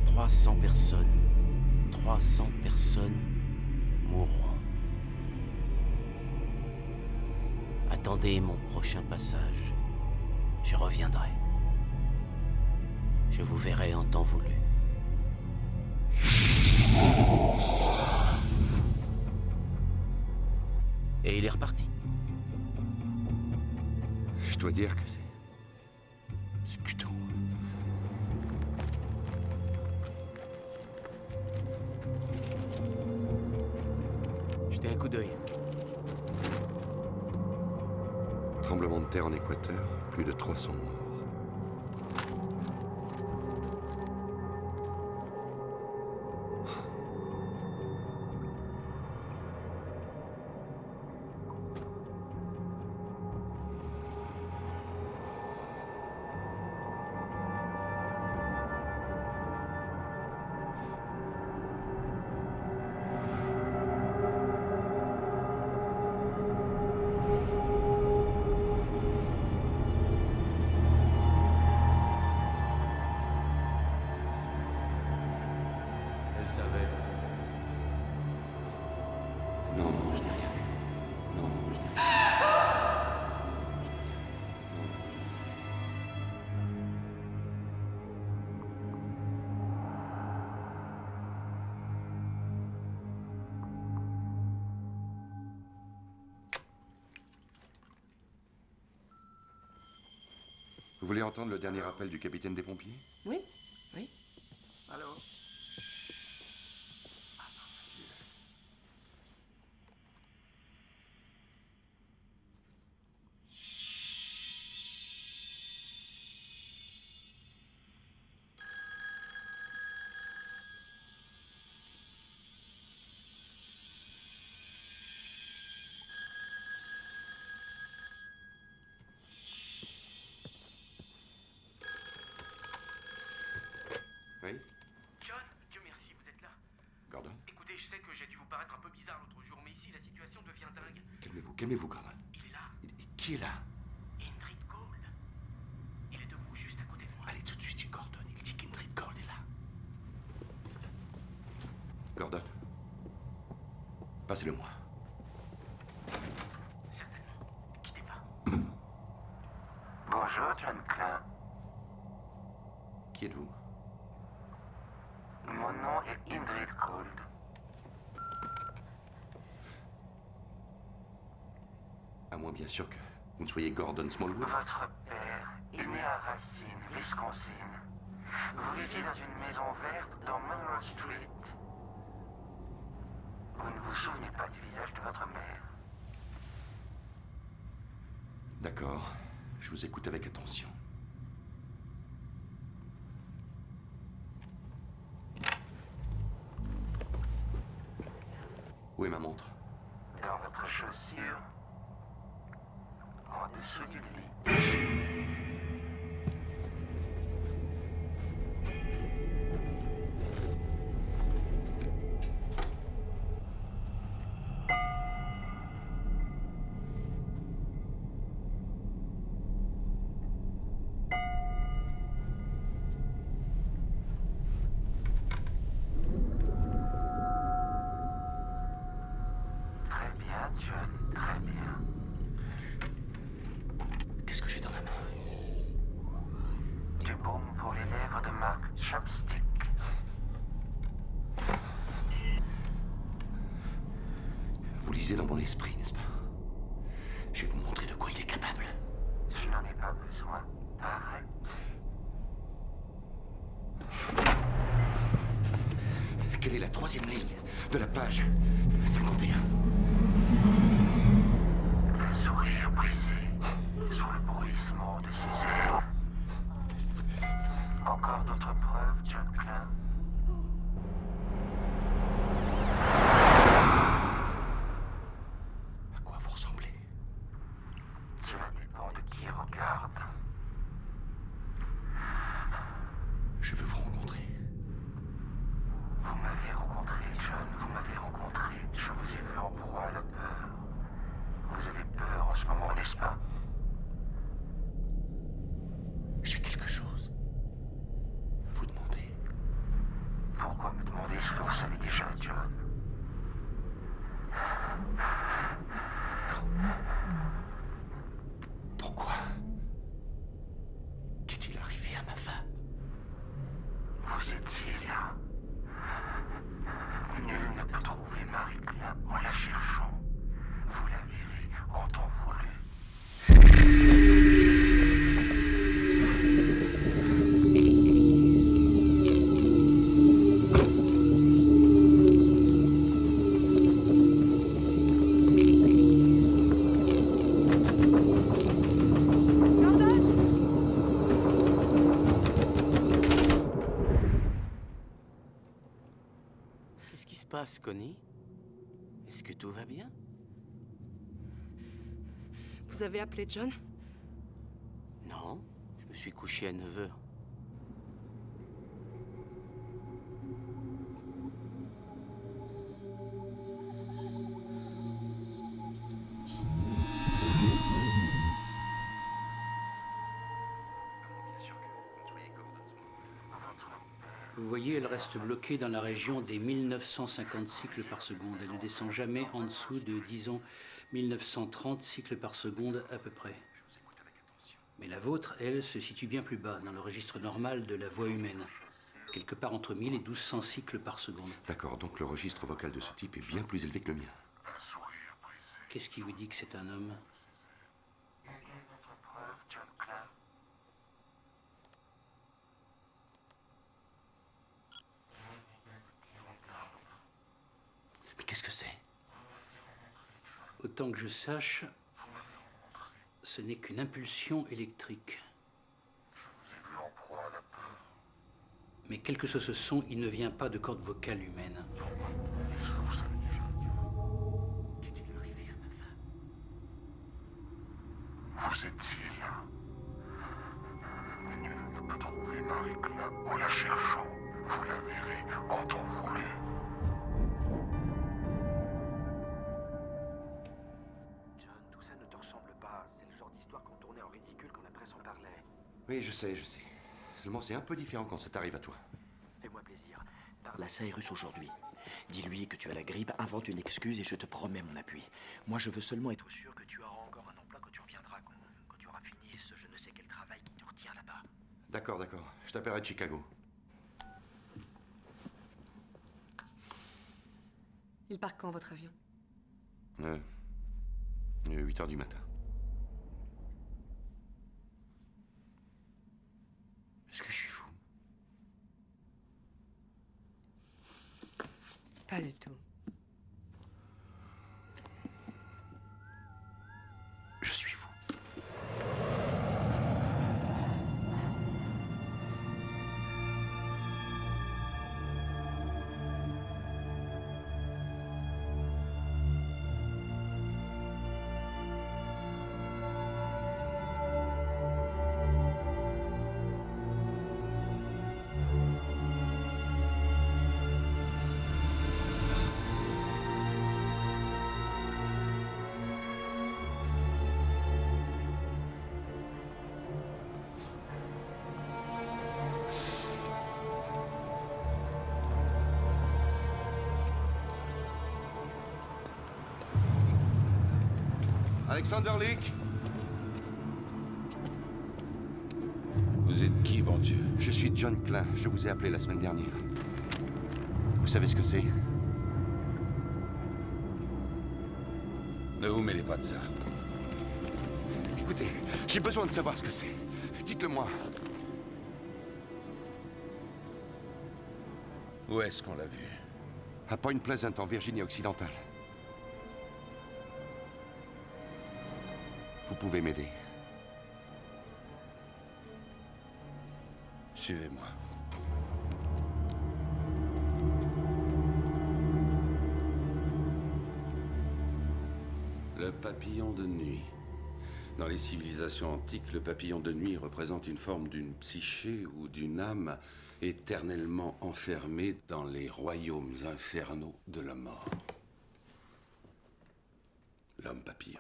300 personnes mourront. Attendez mon prochain passage. Je reviendrai. Je vous verrai en temps voulu. Et il est reparti. Je dois dire que c'est plutôt... Jetez un coup d'œil. tremblement de terre en Équateur, plus de 300 morts. Elle savait. Non, non, je n'ai rien vu. Non, je n'ai rien vu. Vous voulez entendre le dernier appel du capitaine des pompiers? Oui, oui. Allô? Oui? John, Dieu merci, vous êtes là. Gordon? Écoutez, je sais que j'ai dû vous paraître un peu bizarre l'autre jour, mais ici, la situation devient dingue. Calmez-vous, calmez-vous, Gordon. Il est là. Qui est là? Indrid Gold. Il est debout juste à côté de moi. Allez tout de suite chez Gordon, il dit qu'Indrid Gold est là. Gordon? Passez-le-moi. Certainement. Quittez pas. Bonjour, John Klein. Qui êtes-vous? Mon nom est Indrid Gold. À moins, bien sûr, que vous ne soyez Gordon Smallwood. Votre père est né à Racine, Wisconsin. Vous viviez dans une maison verte dans Monroe Street. Vous ne vous souvenez pas du visage de votre mère. D'accord, je vous écoute avec attention. Où est ma montre? Dans votre chaussure. En dessous du lit. Très bien, John, très bien. Qu'est-ce que j'ai dans la main? Du baume pour les lèvres de marque Chapstick. Vous lisez dans mon esprit, n'est-ce pas? Je vais vous montrer de quoi il est capable. Je n'en ai pas besoin, pas vrai? Quelle est la troisième ligne de la page 51? Un sourire brisé, sous le bruissement de ses ailes. Encore d'autres preuves, John Klein? À quoi vous ressemblez? Cela dépend de qui regarde. Je veux vous rencontrer. Vous m'avez rencontré, John, vous m'avez rencontré. Je vous ai vu en proie à la peur. Vous avez peur en ce moment, n'est-ce pas? J'ai quelque chose à vous demander. Pourquoi me demander ce que vous savez déjà, John? Pourquoi? Qu'est-il arrivé à ma femme? Vous étiez là. Nul ne peut trouver Marie Klein en la cherchant. Vous la verrez en temps voulu. passe, Connie? Est-ce que tout va bien? Vous avez appelé John? Non, je me suis couché à 9 h. Vous voyez, elle reste bloquée dans la région des 1950 cycles par seconde. Elle ne descend jamais en dessous de, disons, 1930 cycles par seconde à peu près. Mais la vôtre, elle, se situe bien plus bas, dans le registre normal de la voix humaine. Quelque part entre 1000 et 1200 cycles par seconde. D'accord, donc le registre vocal de ce type est bien plus élevé que le mien. Qu'est-ce qui vous dit que c'est un homme? Mais qu'est-ce que c'est? Autant que je sache, ce n'est qu'une impulsion électrique. Mais quel que soit ce son, il ne vient pas de corde vocale humaine. Qu'est-il arrivé à ma femme? Où est-il? Nul ne peut trouver Marie-Claude en la cherchant. Vous la verrez en temps voulu. John, tout ça ne te ressemble pas. C'est le genre d'histoire qu'on tournait en ridicule quand la presse en parlait. Oui, je sais, je sais. Seulement, c'est un peu différent quand ça t'arrive à toi. Fais-moi plaisir. Parle à Cyrus aujourd'hui. Dis-lui que tu as la grippe, invente une excuse et je te promets mon appui. Moi, je veux seulement être sûr que tu auras encore un emploi quand tu reviendras, quand tu auras fini ce je ne sais quel travail qui te retient là-bas. D'accord, d'accord. Je t'appellerai de Chicago. Il part quand, votre avion? 8 h du matin. Est-ce que je suis fou? Pas du tout. Je suis fou. Alexander Leak. Vous êtes qui, bon Dieu? Je suis John Klein. Je vous ai appelé la semaine dernière. Vous savez ce que c'est? Ne vous mêlez pas de ça. Écoutez, j'ai besoin de savoir ce que c'est. Dites-le-moi. Où est-ce qu'on l'a vu? À Point Pleasant, en Virginie occidentale. Vous pouvez m'aider. Suivez-moi. Le papillon de nuit. Dans les civilisations antiques, le papillon de nuit représente une forme d'une psyché ou d'une âme éternellement enfermée dans les royaumes infernaux de la mort. L'homme papillon.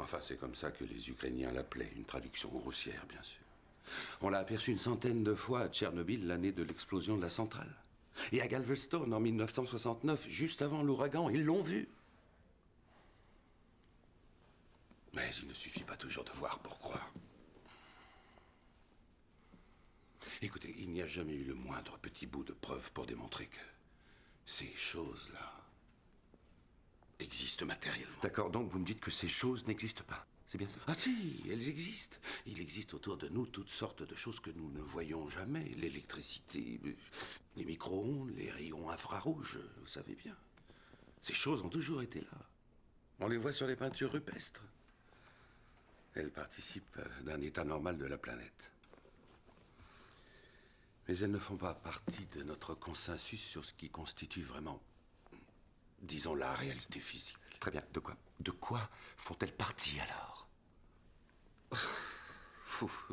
Enfin, c'est comme ça que les Ukrainiens l'appelaient, une traduction grossière, bien sûr. On l'a aperçu une centaine de fois à Tchernobyl, l'année de l'explosion de la centrale. Et à Galveston, en 1969, juste avant l'ouragan, ils l'ont vu. Mais il ne suffit pas toujours de voir pour croire. Écoutez, il n'y a jamais eu le moindre petit bout de preuve pour démontrer que ces choses-là existent matériellement. D'accord, donc vous me dites que ces choses n'existent pas. C'est bien ça? Ah si, elles existent. Il existe autour de nous toutes sortes de choses que nous ne voyons jamais. L'électricité, les micro-ondes, les rayons infrarouges, vous savez bien. Ces choses ont toujours été là. On les voit sur les peintures rupestres. Elles participent d'un état normal de la planète. Mais elles ne font pas partie de notre consensus sur ce qui constitue vraiment, disons, la réalité physique. Très bien. De quoi font-elles partie, alors?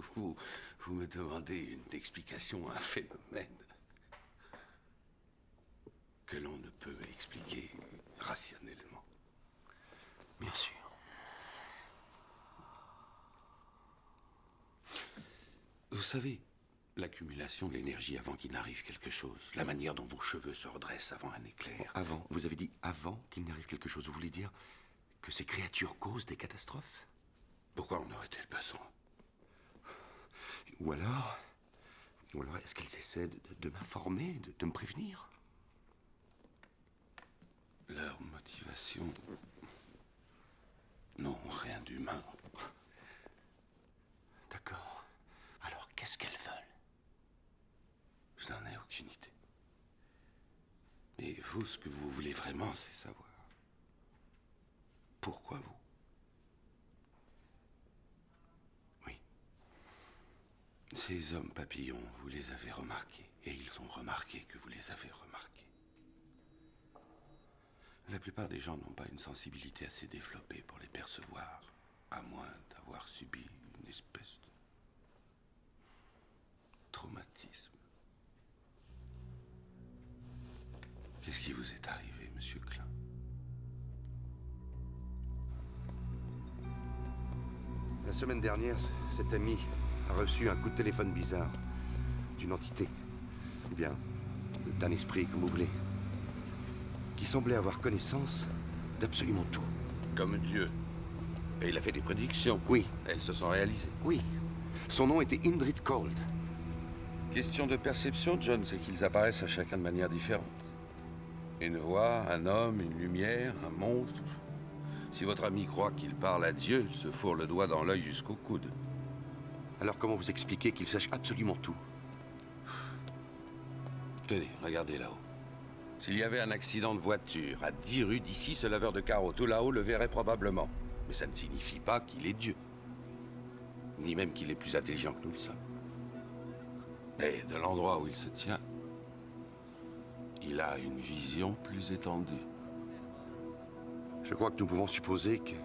Vous me demandez une explication à un phénomène que l'on ne peut expliquer rationnellement. Bien sûr. Vous savez, l'accumulation de l'énergie avant qu'il n'arrive quelque chose, la manière dont vos cheveux se redressent avant un éclair. Avant? Vous avez dit avant qu'il n'arrive quelque chose. Vous voulez dire que ces créatures causent des catastrophes? Pourquoi en aurait-elle besoin? Ou alors est-ce qu'elles essaient de m'informer, de me prévenir? Leur motivation... Non, rien d'humain. D'accord. Alors, qu'est-ce qu'elles veulent? Je n'en ai aucune idée. Mais vous, ce que vous voulez vraiment, c'est savoir. Pourquoi vous? Oui. Ces hommes papillons, vous les avez remarqués. Et ils ont remarqué que vous les avez remarqués. La plupart des gens n'ont pas une sensibilité assez développée pour les percevoir, à moins d'avoir subi une espèce de traumatisme. Qu'est-ce qui vous est arrivé, Monsieur Klein? La semaine dernière, cet ami a reçu un coup de téléphone bizarre d'une entité, ou bien d'un esprit, comme vous voulez, qui semblait avoir connaissance d'absolument tout. Comme Dieu. Et il a fait des prédictions. Oui. Elles se sont réalisées. Oui. Son nom était Indrid Cold. Question de perception, John, c'est qu'ils apparaissent à chacun de manière différente. Une voix, un homme, une lumière, un monstre. Si votre ami croit qu'il parle à Dieu, il se fourre le doigt dans l'œil jusqu'au coude. Alors comment vous expliquez qu'il sache absolument tout? Tenez, regardez là-haut. S'il y avait un accident de voiture à 10 rues d'ici, ce laveur de carreaux tout là-haut le verrait probablement. Mais ça ne signifie pas qu'il est Dieu. Ni même qu'il est plus intelligent que nous le sommes. Mais de l'endroit où il se tient, il a une vision plus étendue. Je crois que nous pouvons supposer que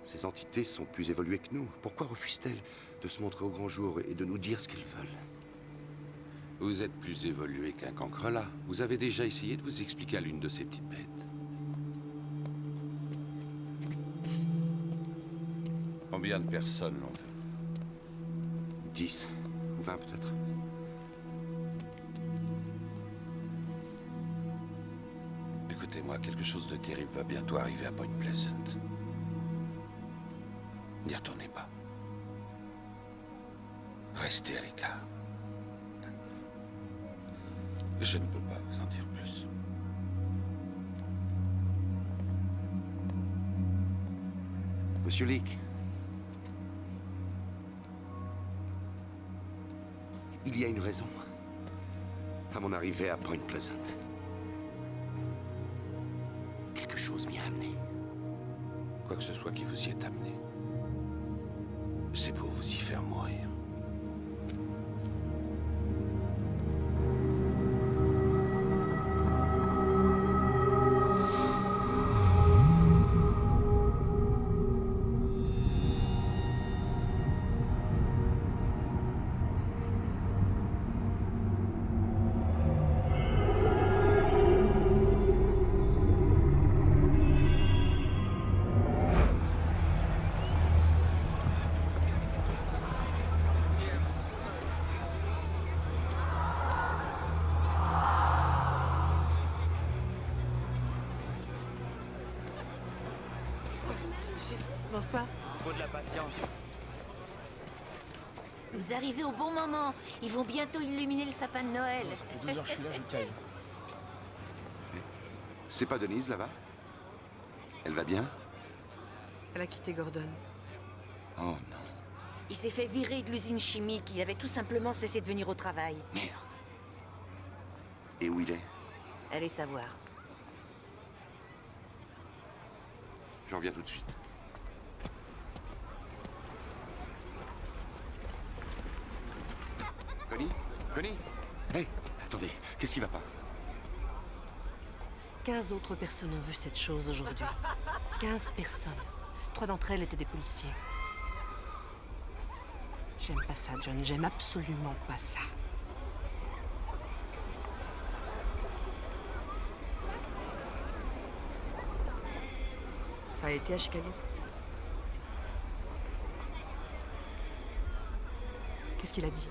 ces entités sont plus évoluées que nous. Pourquoi refusent-elles de se montrer au grand jour et de nous dire ce qu'elles veulent? Vous êtes plus évolué qu'un cancrelat. Vous avez déjà essayé de vous expliquer à l'une de ces petites bêtes. Combien de personnes l'ont vu? 10 ou 20 peut-être. Écoutez-moi, quelque chose de terrible va bientôt arriver à Point Pleasant. N'y retournez pas. Restez à l'écart. Je ne peux pas vous en dire plus. Monsieur Leake, il y a une raison à mon arrivée à Point Pleasant. Quelque chose m'y a amené. Quoi que ce soit qui vous y ait amené, c'est pour vous y faire mourir. Bonsoir. Faut de la patience. Vous arrivez au bon moment. Ils vont bientôt illuminer le sapin de Noël. Pour 2 heures, je suis là, je caille. C'est pas Denise, là-bas? Elle va bien? Elle a quitté Gordon. Oh non. Il s'est fait virer de l'usine chimique. Il avait tout simplement cessé de venir au travail. Merde. Et où il est? Allez savoir. J'en viens tout de suite. Connie? Connie? Hé, attendez, qu'est-ce qui va pas? 15 autres personnes ont vu cette chose aujourd'hui. 15 personnes. 3 d'entre elles étaient des policiers. J'aime pas ça, John. J'aime absolument pas ça. Ça a été à Chicago? Qu'est-ce qu'il a dit?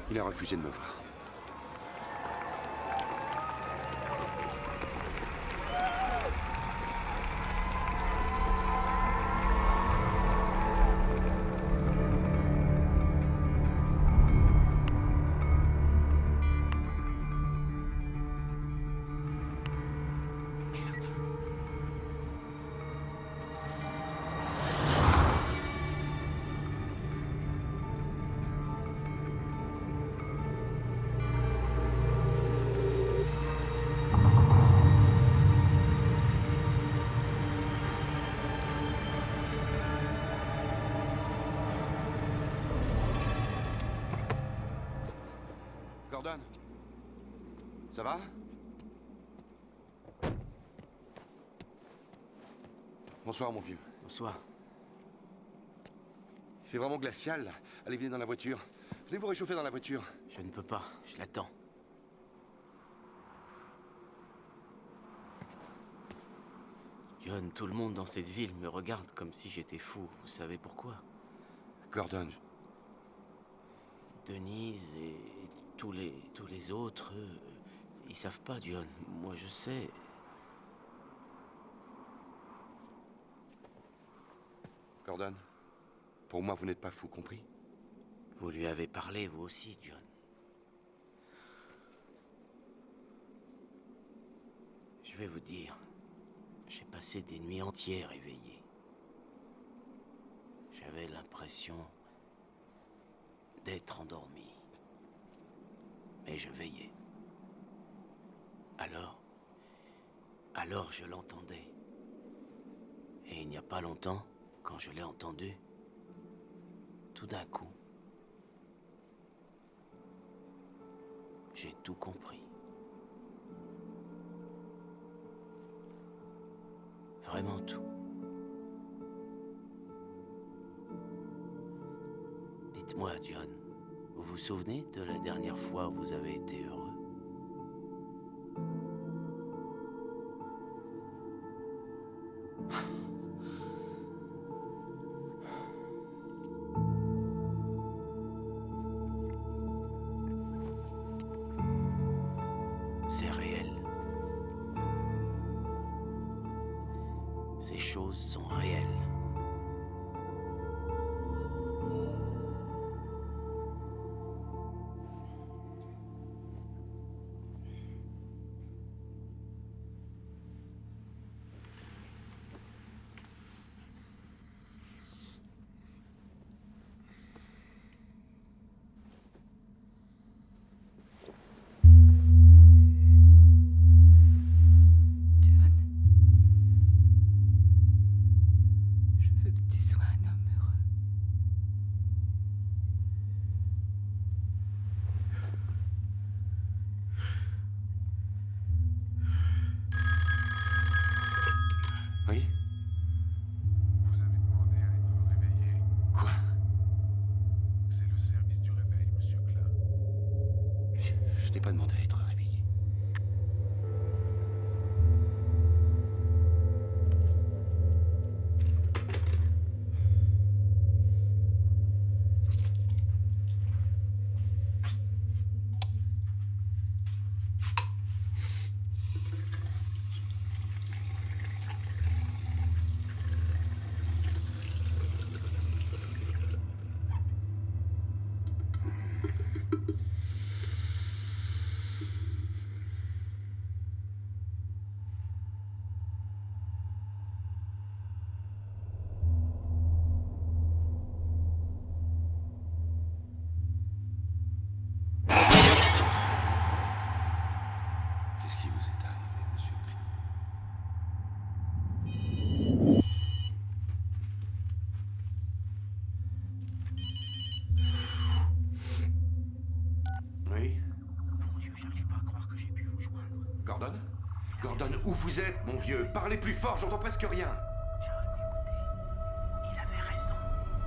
Il a refusé de me voir. Gordon? Ça va? Bonsoir, mon vieux. Bonsoir. Il fait vraiment glacial, là. Allez, venez dans la voiture. Venez vous réchauffer dans la voiture. Je ne peux pas, je l'attends. John, tout le monde dans cette ville me regarde comme si j'étais fou. Vous savez pourquoi? Gordon. Denise et tous les autres, eux, ils savent pas, John. Moi, je sais. Gordon, pour moi, vous n'êtes pas fou, compris? Vous lui avez parlé, vous aussi, John. Je vais vous dire, j'ai passé des nuits entières éveillé. J'avais l'impression d'être endormi. Mais je veillais. Alors je l'entendais. Et il n'y a pas longtemps, quand je l'ai entendu, tout d'un coup, j'ai tout compris. Vraiment tout. Dites-moi, John, vous vous souvenez de la dernière fois où vous avez été heureux? C'est réel. Ces choses sont réelles. Oui? Vous avez demandé à être réveillé. Quoi? C'est le service du réveil, monsieur Klein. Je n'ai pas demandé à être réveillé. où vous êtes, mon vieux? Parlez plus fort, j'entends presque rien. Il avait raison.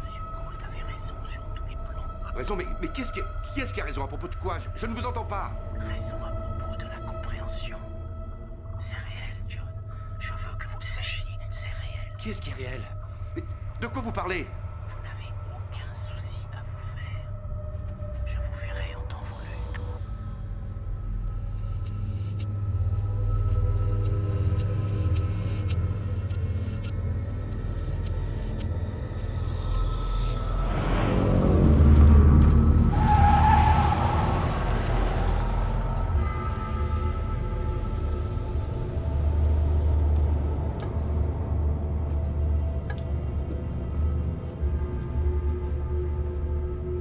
Monsieur Gould avait raison sur tous les plans. Raison, mais qui est-ce qui a raison à propos de quoi? Je ne vous entends pas. Raison à propos de la compréhension. C'est réel, John. Je veux que vous le sachiez. C'est réel. Qui est-ce qui est réel? Mais de quoi vous parlez? Vous n'avez aucun souci à vous faire. Je vous verrai en temps voulu.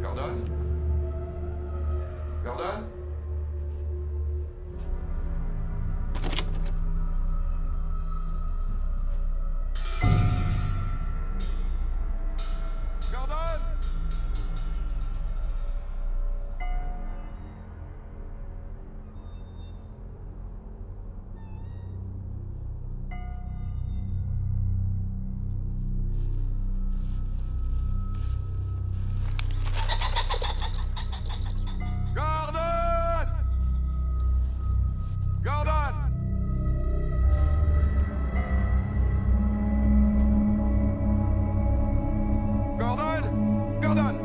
Gordon? Gordon? Gordon? Gordon! Gordon! Gordon? Gordon!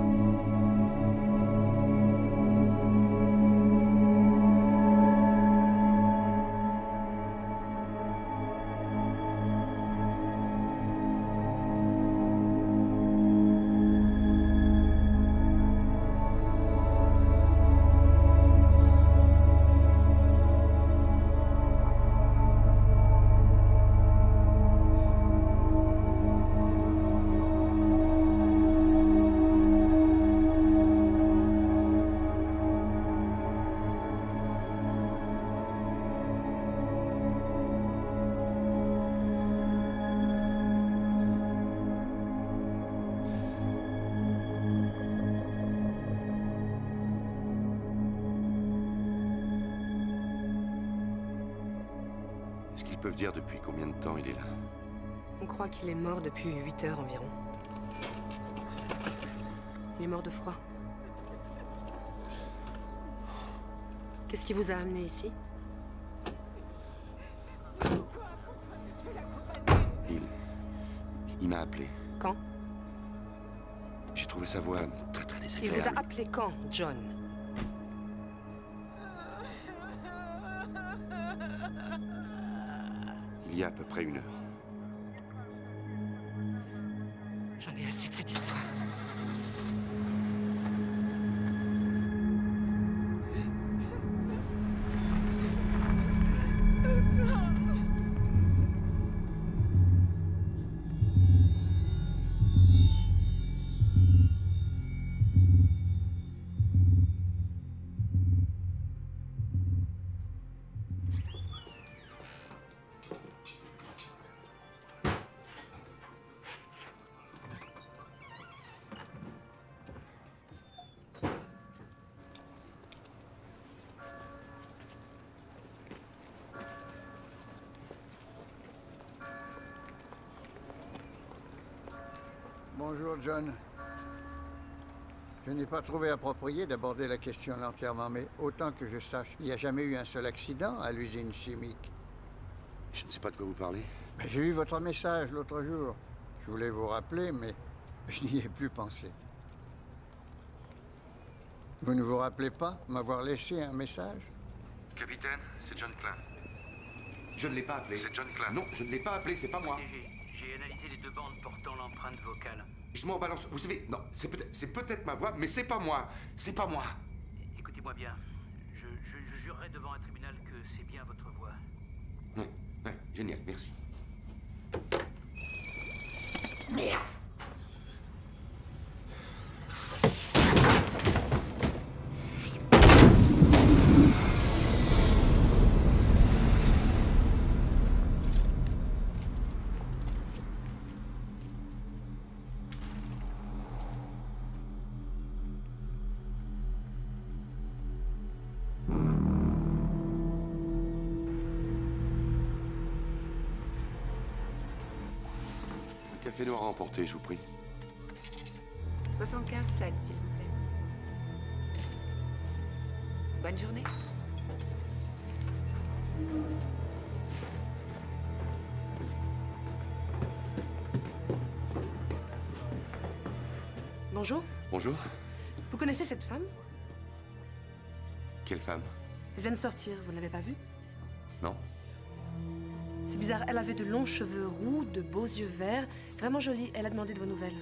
Est-ce qu'ils peuvent dire depuis combien de temps il est là? On croit qu'il est mort depuis 8 heures environ. Il est mort de froid. Qu'est-ce qui vous a amené ici? Il m'a appelé. Quand? J'ai trouvé sa voix très très Il désagréable. vous a appelé quand, John? Il y a à peu près 1 heure. J'en ai assez de cette histoire. Bonjour, John. Je n'ai pas trouvé approprié d'aborder la question entièrement, mais autant que je sache, il n'y a jamais eu un seul accident à l'usine chimique. Je ne sais pas de quoi vous parlez. Mais j'ai eu votre message l'autre jour. Je voulais vous rappeler, mais je n'y ai plus pensé. Vous ne vous rappelez pas m'avoir laissé un message? Capitaine, c'est John Klein. Je ne l'ai pas appelé. C'est John Klein. Non, je ne l'ai pas appelé, c'est pas moi. J'ai analysé les 2 bandes portant l'empreinte vocale. Je m'en balance. Vous savez, non, c'est peut-être ma voix, mais c'est pas moi. C'est pas moi. Écoutez-moi bien. Je jurerai devant un tribunal que c'est bien votre voix. Ouais, génial, merci. Merde! Un café noir à emporter, je vous prie. 75 cents, s'il vous plaît. Bonne journée. Bonjour. Bonjour. Vous connaissez cette femme? Quelle femme? Elle vient de sortir, vous ne l'avez pas vue? Non? C'est bizarre, elle avait de longs cheveux roux, de beaux yeux verts, vraiment jolie. Elle a demandé de vos nouvelles.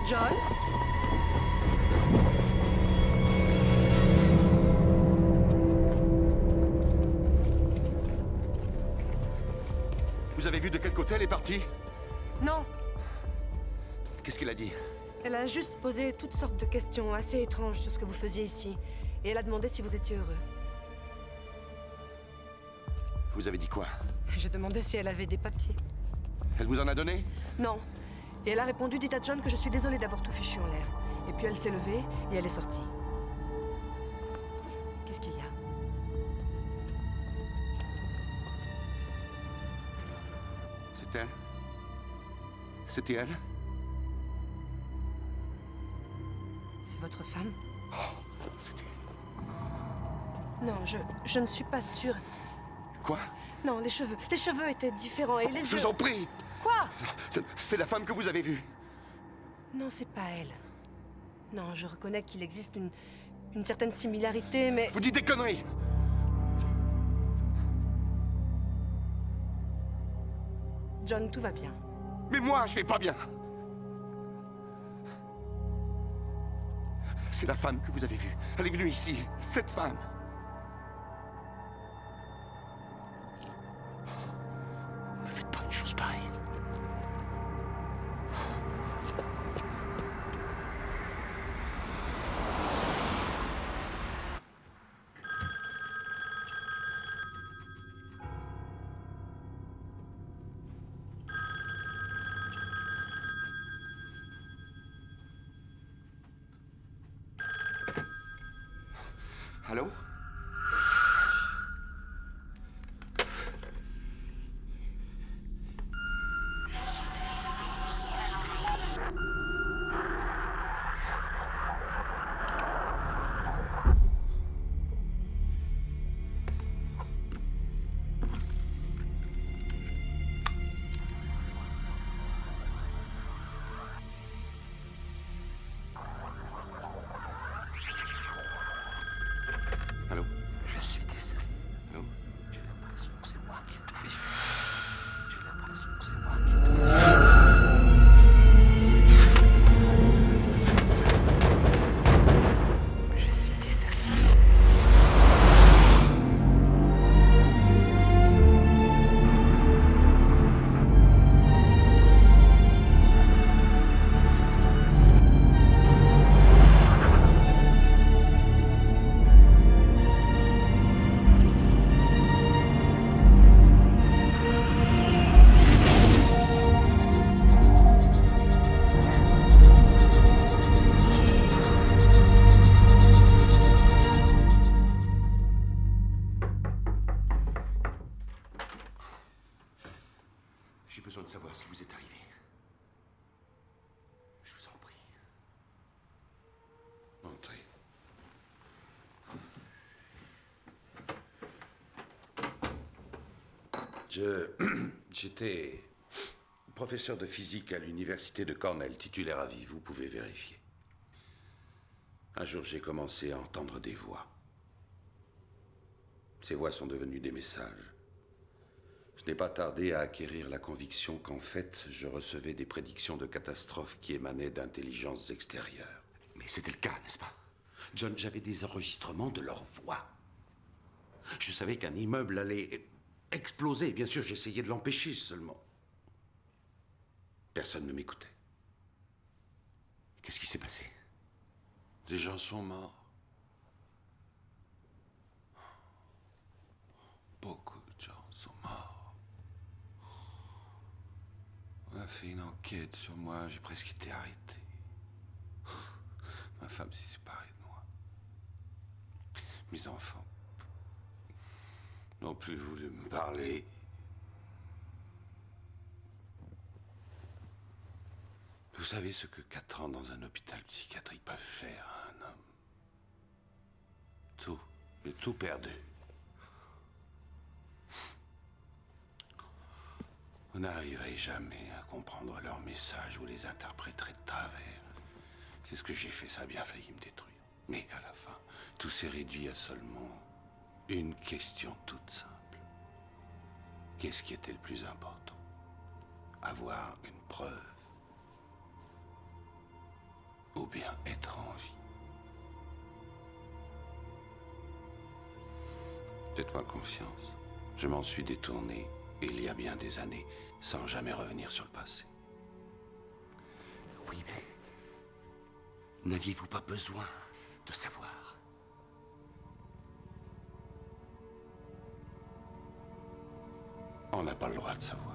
John? Vous avez vu de quel côté elle est partie? Non, Qu'est-ce qu'elle a dit? elle a juste posé toutes sortes de questions assez étranges sur ce que vous faisiez ici. Et elle a demandé si vous étiez heureux. Vous avez dit quoi? J'ai demandé si elle avait des papiers. Elle vous en a donné? Non. Et elle a répondu, dites à John que je suis désolée d'avoir tout fichu en l'air. Et puis elle s'est levée et elle est sortie. Qu'est-ce qu'il y a? C'est elle? C'était elle? C'est votre femme? Oh, c'était... Non, je ne suis pas sûre. Quoi? Non, les cheveux étaient différents et les yeux... Je vous en prie! Quoi? C'est la femme que vous avez vue. Non, c'est pas elle. Non, je reconnais qu'il existe une certaine similarité, mais... Vous dites des conneries! John, tout va bien. Mais moi, je vais pas bien! C'est la femme que vous avez vue. Elle est venue ici, cette femme. Ne faites pas une chose pareille. Allô? Allô? Je suis désolé. Allô? J'ai l'impression que c'est moi qui ai tout fait. J'ai l'impression que c'est moi qui ai tout fait. Je suis désolé. J'ai besoin de savoir ce qui vous est arrivé. Je vous en prie. Entrez. J'étais professeur de physique à l'université de Cornell, titulaire à vie, vous pouvez vérifier. Un jour, j'ai commencé à entendre des voix. Ces voix sont devenues des messages. Je n'ai pas tardé à acquérir la conviction qu'en fait, je recevais des prédictions de catastrophes qui émanaient d'intelligences extérieures. Mais c'était le cas, n'est-ce pas? John, j'avais des enregistrements de leurs voix. Je savais qu'un immeuble allait exploser. Bien sûr, j'essayais de l'empêcher seulement. Personne ne m'écoutait. Qu'est-ce qui s'est passé? Des gens sont morts. Beaucoup de gens sont morts. On a fait une enquête sur moi, j'ai presque été arrêté. Ma femme s'est séparée de moi. Mes enfants. n'ont plus voulu me parler. Vous savez ce que 4 ans dans un hôpital psychiatrique peuvent faire à un homme? Tout, mais tout perdu. Vous n'arriverez jamais à comprendre leurs messages, vous les interpréterez de travers. C'est ce que j'ai fait, ça a bien failli me détruire. Mais à la fin, tout s'est réduit à seulement une question toute simple. Qu'est-ce qui était le plus important? Avoir une preuve ou bien être en vie? Faites-moi confiance. Je m'en suis détourné il y a bien des années, sans jamais revenir sur le passé. Oui, mais n'aviez-vous pas besoin de savoir? On n'a pas le droit de savoir.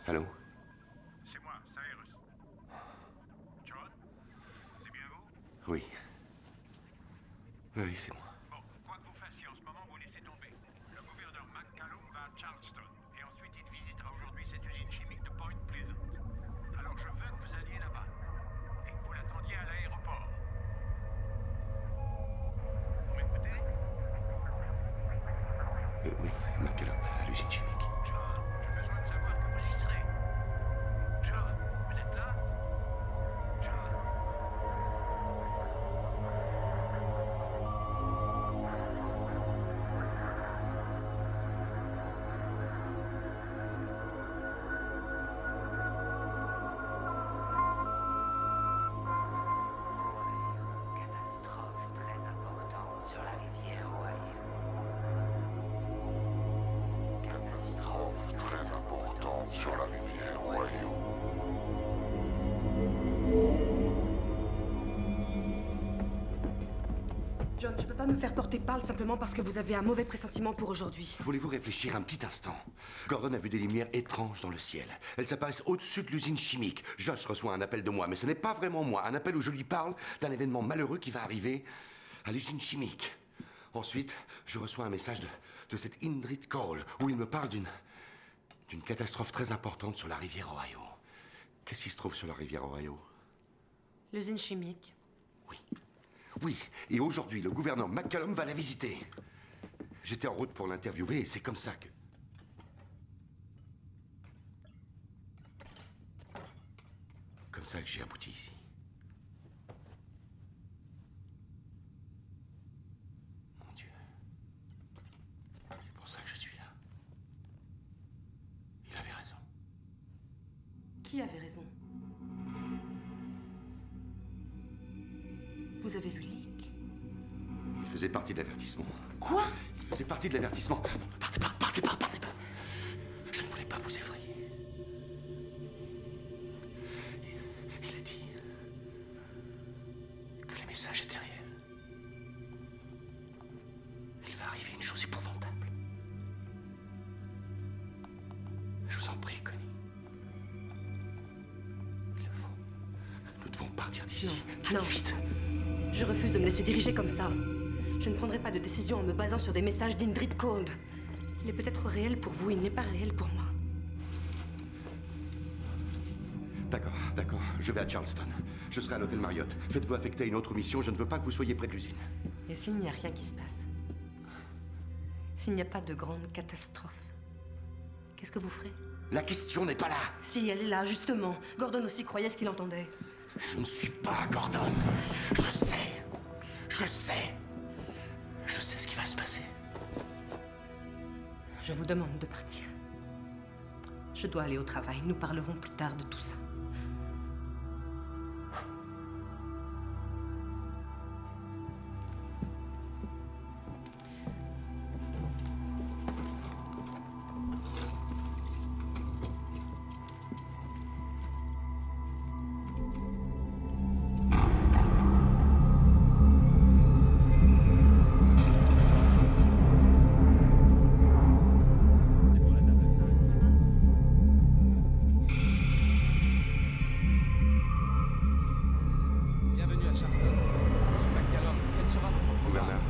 Allô? C'est moi, Cyrus. John? C'est bien vous? Oui. Oui, c'est moi. Bon, quoi que vous fassiez en ce moment, vous laissez tomber. Le gouverneur McCallum va à Charleston. Et ensuite, il visitera aujourd'hui cette usine chimique de Point Pleasant. Alors, je veux que vous alliez là-bas. Et que vous l'attendiez à l'aéroport. Vous m'écoutez? Oui, McCallum, à l'usine chimique. J'ai besoin de savoir que vous y serez. John, vous êtes là? John? Catastrophe très importante sur la rivière Ohio. Catastrophe très importante sur la rivière Ohio. John, je peux pas me faire porter parle simplement parce que vous avez un mauvais pressentiment pour aujourd'hui. Voulez-vous réfléchir un petit instant? Gordon a vu des lumières étranges dans le ciel. Elles s'apparaissent au-dessus de l'usine chimique. Josh reçoit un appel de moi, mais ce n'est pas vraiment moi. Un appel où je lui parle d'un événement malheureux qui va arriver à l'usine chimique. Ensuite, je reçois un message de cet Indrid Cole où il me parle d'une catastrophe très importante sur la rivière Ohio. Qu'est-ce qui se trouve sur la rivière Ohio? L'usine chimique. Oui, et aujourd'hui, le gouverneur McCallum va la visiter. J'étais en route pour l'interviewer et c'est comme ça que... Comme ça que j'ai abouti ici. Mon Dieu. C'est pour ça que je suis là. Il avait raison. Qui avait raison? Vous avez vu Leak? Il faisait partie de l'avertissement. Quoi? Il faisait partie de l'avertissement. Partez pas, partez pas, partez pas. Je ne voulais pas vous effrayer. message était réel. Il va arriver une chose épouvantable. Je vous en prie, Connie. Il le faut. Nous devons partir d'ici, tout de suite. Je refuse de me laisser diriger comme ça. Je ne prendrai pas de décision en me basant sur des messages d'Indrid Cold. Il est peut-être réel pour vous, il n'est pas réel pour moi. D'accord. Je vais à Charleston. Je serai à l'hôtel Marriott. Faites-vous affecter à une autre mission. Je ne veux pas que vous soyez près de l'usine. Et s'il n'y a rien qui se passe? S'il n'y a pas de grande catastrophe, qu'est-ce que vous ferez? La question n'est pas là. Si, elle est là, justement. Gordon aussi croyait ce qu'il entendait. Je ne suis pas Gordon. Je sais ce qui va se passer. Je vous demande de partir. Je dois aller au travail. Nous parlerons plus tard de tout ça. Bienvenue à Charleston. Monsieur McCallum, quel sera votre programme? Gouverneur,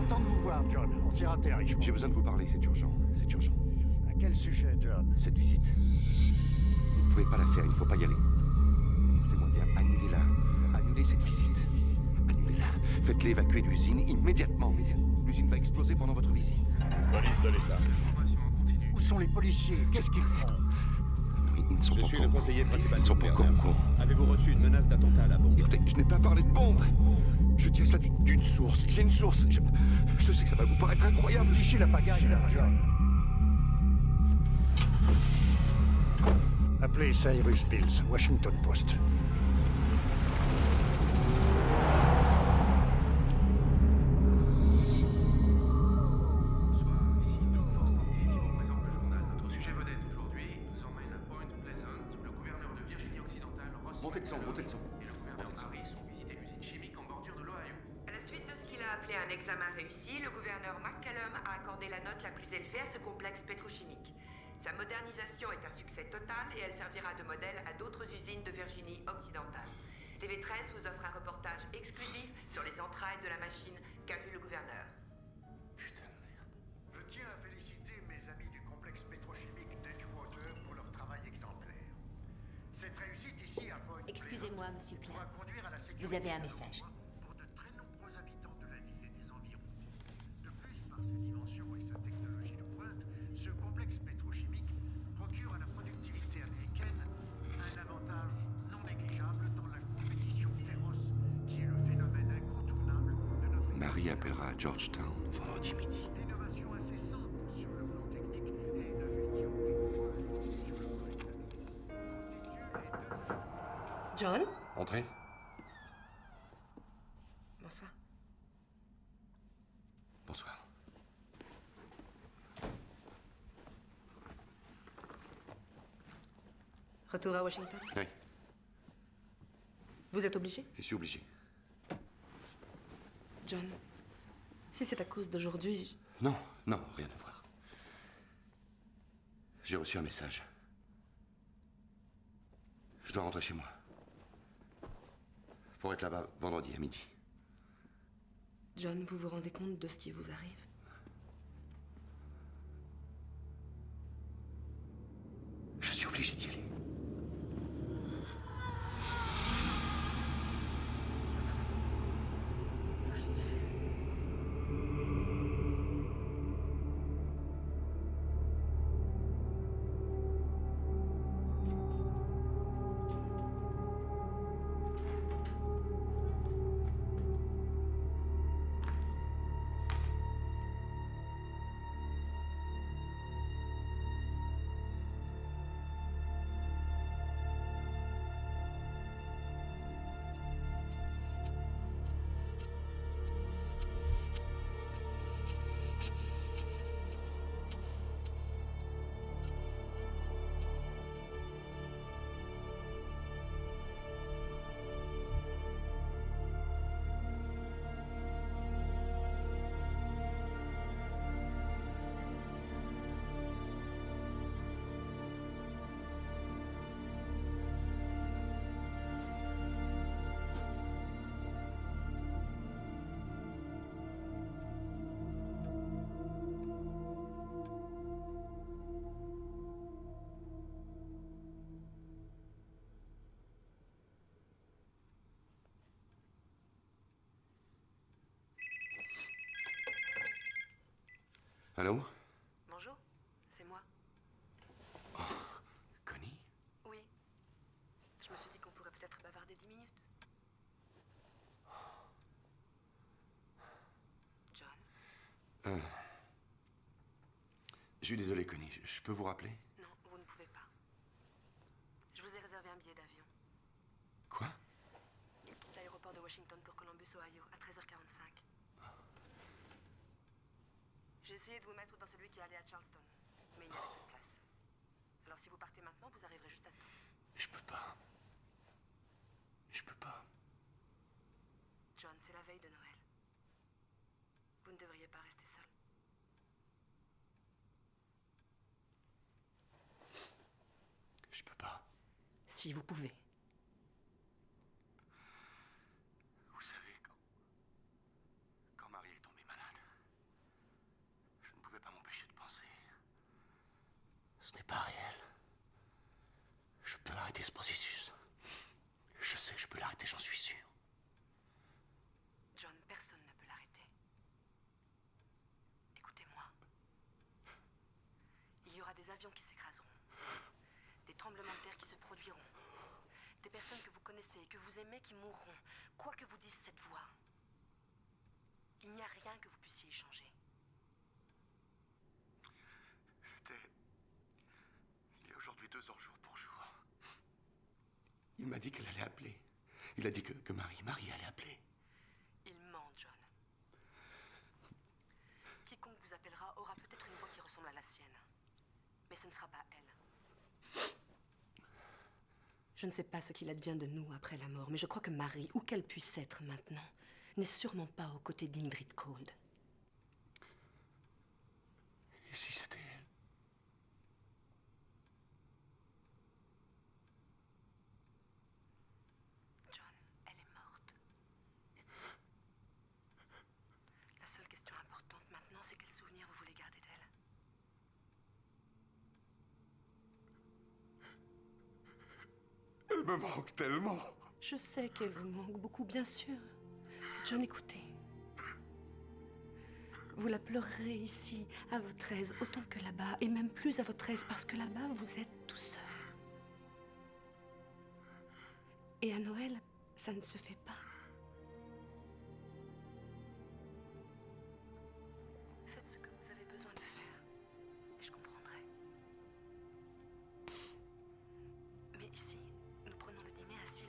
Content de vous voir, John. On s'y raté, Richmond. j'ai besoin de vous parler. C'est urgent. À quel sujet, John? Cette visite. Vous ne pouvez pas la faire. Il ne faut pas y aller. Écoutez-moi bien. Annulez-la. Annulez cette visite. Annulez-la. Faites-les évacuer de l'usine immédiatement. L'usine va exploser pendant votre visite. Police de l'État. Où sont les policiers? Qu'est-ce qu'ils font? Ils ne sont pas Je suis le conseiller principal. Ils ne sont pas encore au courant. Avez-vous reçu une menace d'attentat à la bombe? Écoutez, je n'ai pas parlé de bombe. Je tiens ça d'une source. J'ai une source. Je sais que ça va vous paraître incroyable. Fichez la pagaille, là, John. Appelez Cyrus Bills, Washington Post. Bonsoir, ici Doug Forstandy qui vous présente le journal. Notre sujet vedette aujourd'hui nous emmène à Point Pleasant où le gouverneur de Virginie occidentale, Ross McCallum, et le gouverneur Harris ont visité l'usine chimique en bordure de l'Ohio. À la suite de ce qu'il a appelé un examen réussi, le gouverneur McCallum a accordé la note la plus élevée à ce complexe pétrochimique. Sa modernisation est un succès total et elle servira de modèle à d'autres usines de Virginie occidentale. TV13 vous offre un reportage exclusif sur les entrailles de la machine qu'a vu le gouverneur. Je tiens à féliciter mes amis du complexe pétrochimique d'Edgewater pour leur travail exemplaire. Cette réussite ici à Point Excusez-moi, monsieur pourra Clark. conduire à la sécurité Vous avez un de message. l'endroit pour de très nombreux habitants de la ville et des environs. De plus, par ses dimensions et sa technologie de pointe, ce complexe pétrochimique procure à la productivité américaine un avantage non négligeable dans la compétition féroce qui est le phénomène incontournable de notre Marie appellera à Georgetown vendredi midi. L'innovation incessante sur le plan technique et la gestion des pouvoirs sur le plan économique. John? Entrez. Bonsoir. Bonsoir. Retour à Washington? Oui, Vous êtes obligé? je suis obligé. John, si c'est à cause d'aujourd'hui, Non, rien à voir. J'ai reçu un message. Je dois rentrer chez moi. Pour être là-bas vendredi à midi. John, vous vous rendez compte de ce qui vous arrive? Je suis obligé d'y aller. Allô? Bonjour, c'est moi. Connie? Oui. Je me suis dit qu'on pourrait peut-être bavarder 10 minutes. John? Je suis désolé, Connie. Je peux vous rappeler? Non, vous ne pouvez pas. Je vous ai réservé un billet d'avion. Quoi? Il quitte l'aéroport de Washington pour Columbus, Ohio, à 13h45. J'ai essayé de vous mettre dans celui qui allait à Charleston, mais il n'y avait pas de place. Alors si vous partez maintenant, vous arriverez juste à temps. Je peux pas. Je peux pas. John, c'est la veille de Noël. Vous ne devriez pas rester seul. Je peux pas. Si vous pouvez. Vous savez, quand Marie est tombée malade, je ne pouvais pas m'empêcher de penser. Ce n'est pas réel. Je peux arrêter ce processus. Je sais que je peux l'arrêter, j'en suis sûr. John, personne ne peut l'arrêter. Écoutez-moi. Il y aura des avions qui s'écraseront. Des tremblements de terre qui se produiront. Des personnes que vous connaissez et que vous aimez qui mourront. Quoi que vous dise cette voix. Il n'y a rien que vous puissiez y changer. C'était... Il y a aujourd'hui 2 ans jour pour jour. Il m'a dit qu'elle allait appeler. Il a dit que Marie allait appeler. Il ment, John. Quiconque vous appellera aura peut-être une voix qui ressemble à la sienne. Mais ce ne sera pas elle. Je ne sais pas ce qu'il advient de nous après la mort, mais je crois que Marie, où qu'elle puisse être maintenant, n'est sûrement pas aux côtés d'Ingrid Cold. Et si c'était elle? John, elle est morte. La seule question importante maintenant, c'est quel souvenir vous voulez garder d'elle. Elle me manque tellement. Je sais qu'elle vous manque beaucoup, bien sûr. John, écoutez. Vous la pleurerez ici, à votre aise, autant que là-bas, et même plus à votre aise, parce que là-bas, vous êtes tout seul. Et à Noël, ça ne se fait pas. Faites ce que vous avez besoin de faire, et je comprendrai. Mais ici, nous prenons le dîner à 6h.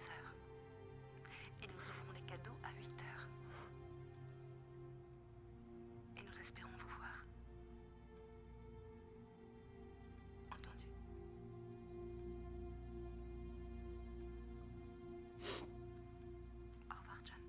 Et nous ouvrons les cadeaux à 8h. Et nous espérons vous voir. Entendu? Au revoir, John.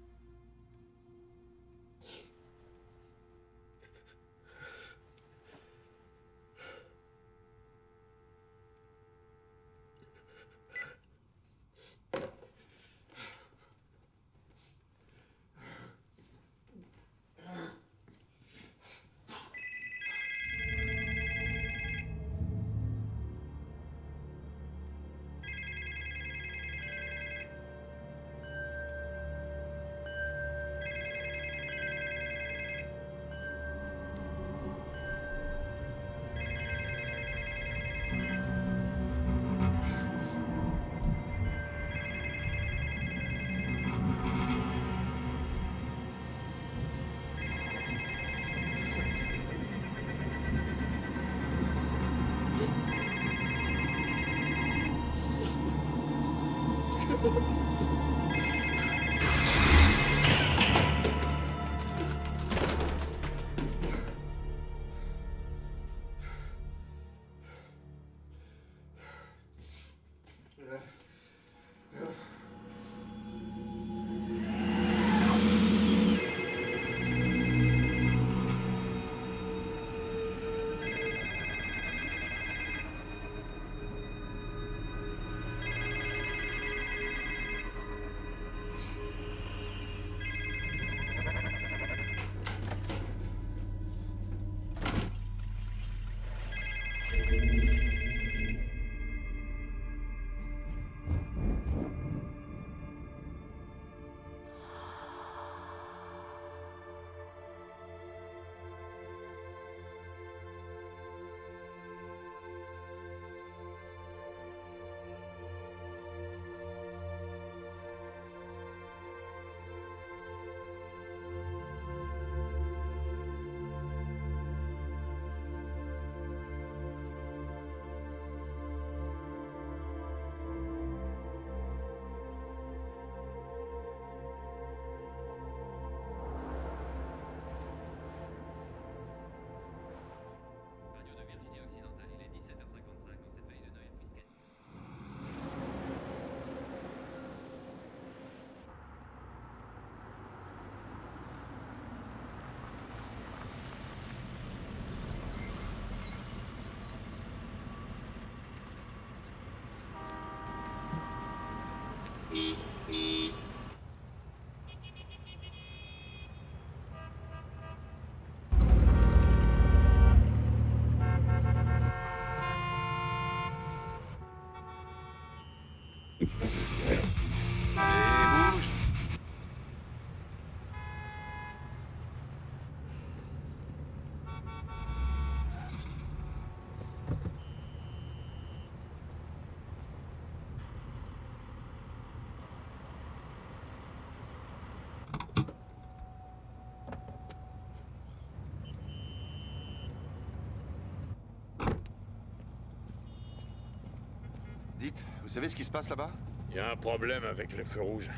Dites, vous savez ce qui se passe là-bas? Il y a un problème avec les feux rouges.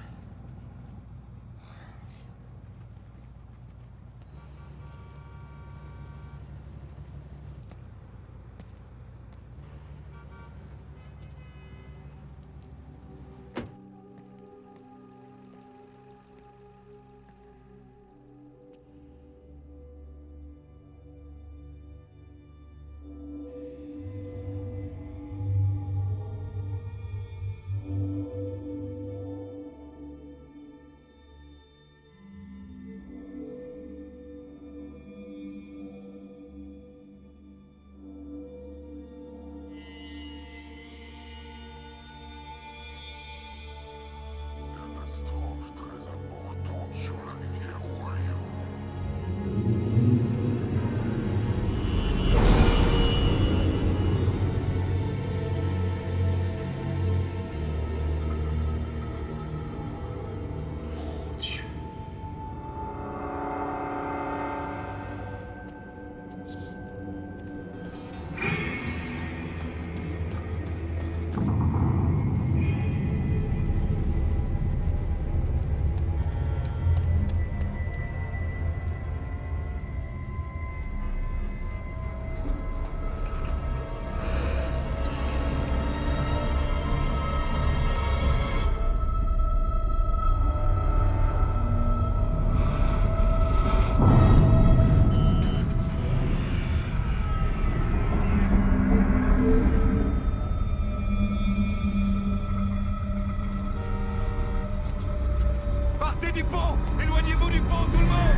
Partez du pont! Éloignez-vous du pont, tout le monde!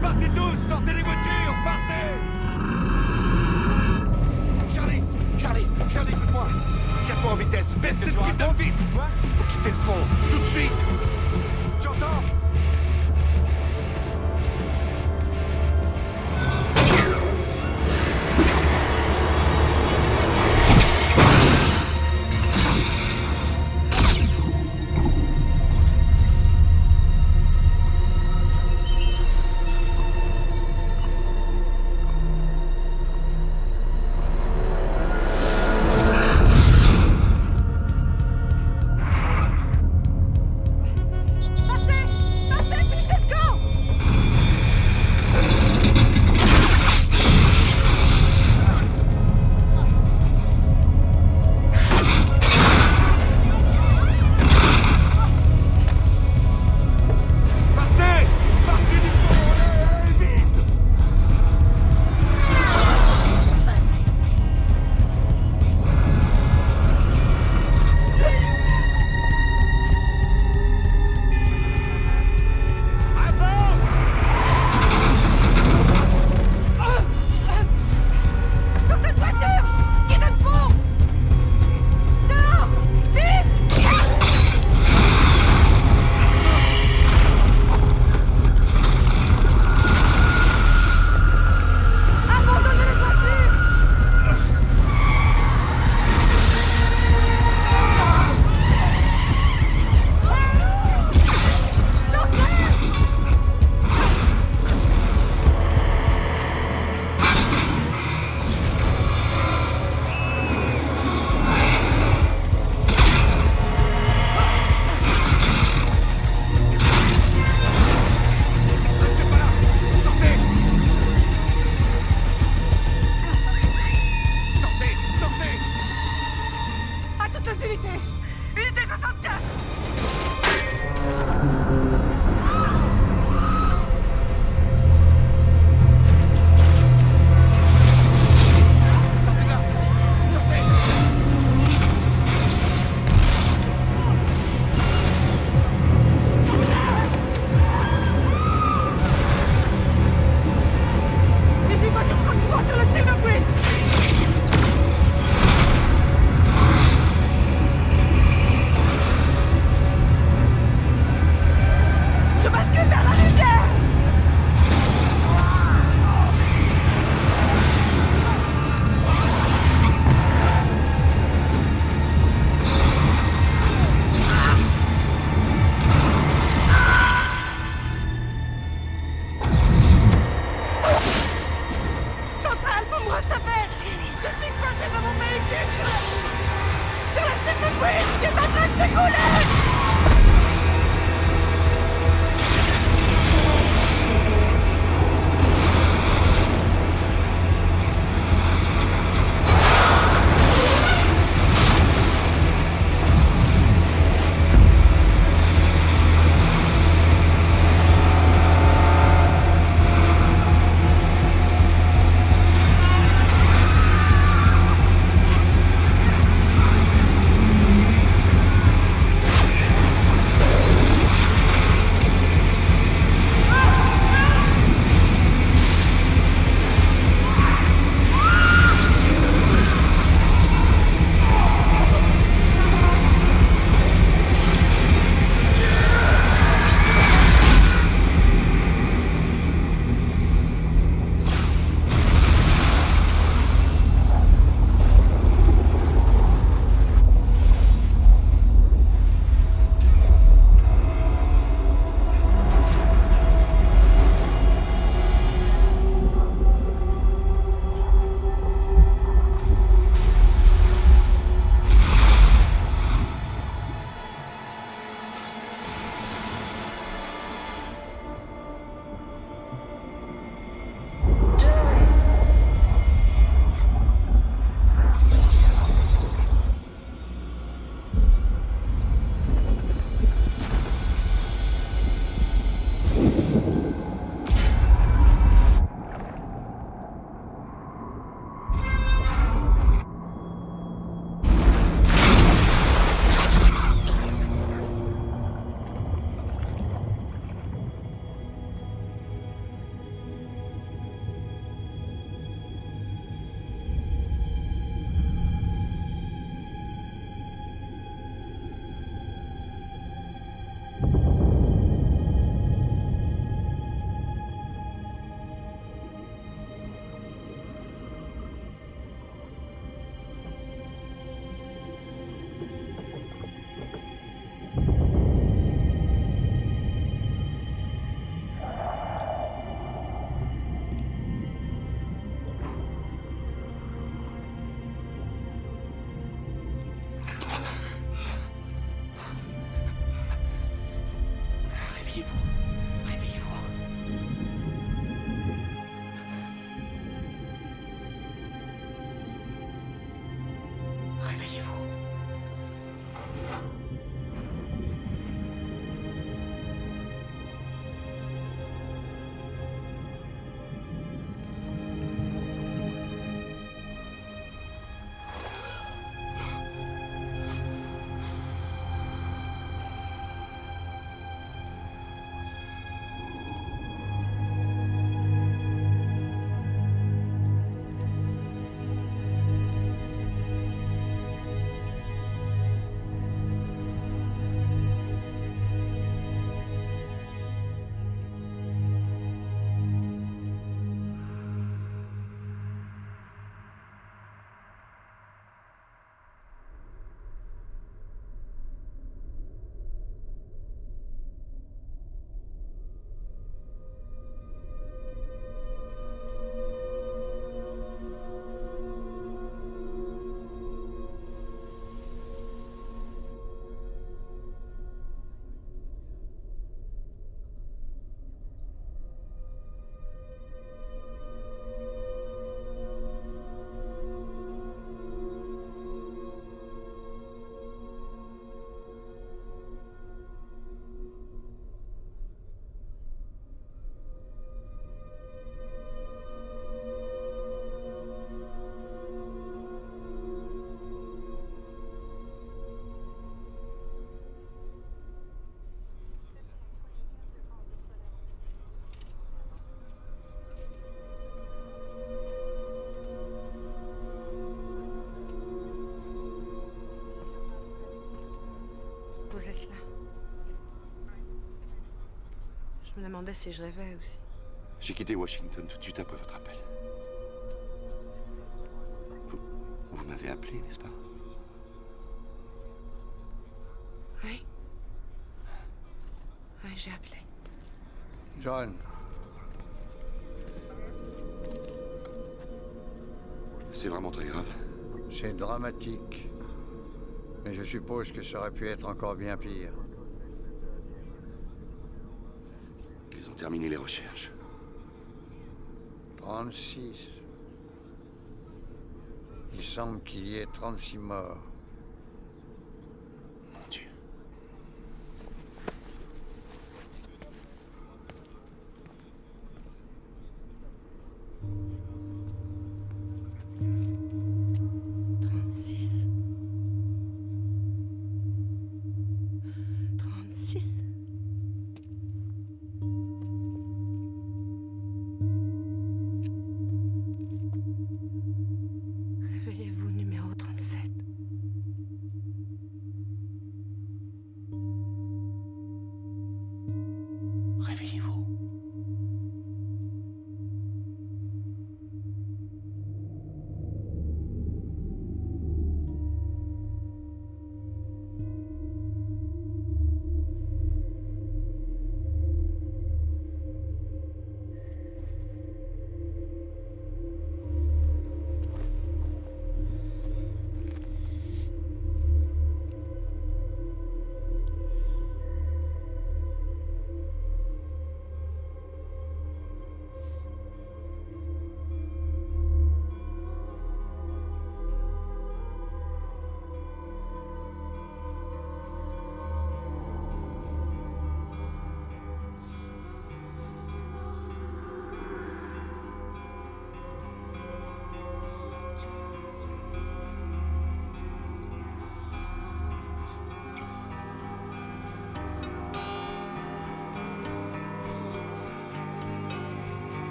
Partez tous! Sortez les voitures! Partez! Charlie, écoute-moi! Tire-toi en vitesse! Baisse cette putain de vite! Faut quitter le pont! Tout de suite! Tu entends? projectile sur la Silver Bridge qui est en train de s'écrouler! Vous êtes là. Je me demandais si je rêvais aussi. J'ai quitté Washington tout de suite après votre appel. Vous m'avez appelé, n'est-ce pas? Oui. Oui, j'ai appelé. John. C'est vraiment très grave. C'est dramatique. Mais je suppose que ça aurait pu être encore bien pire. Ils ont terminé les recherches. 36. Il semble qu'il y ait 36 morts.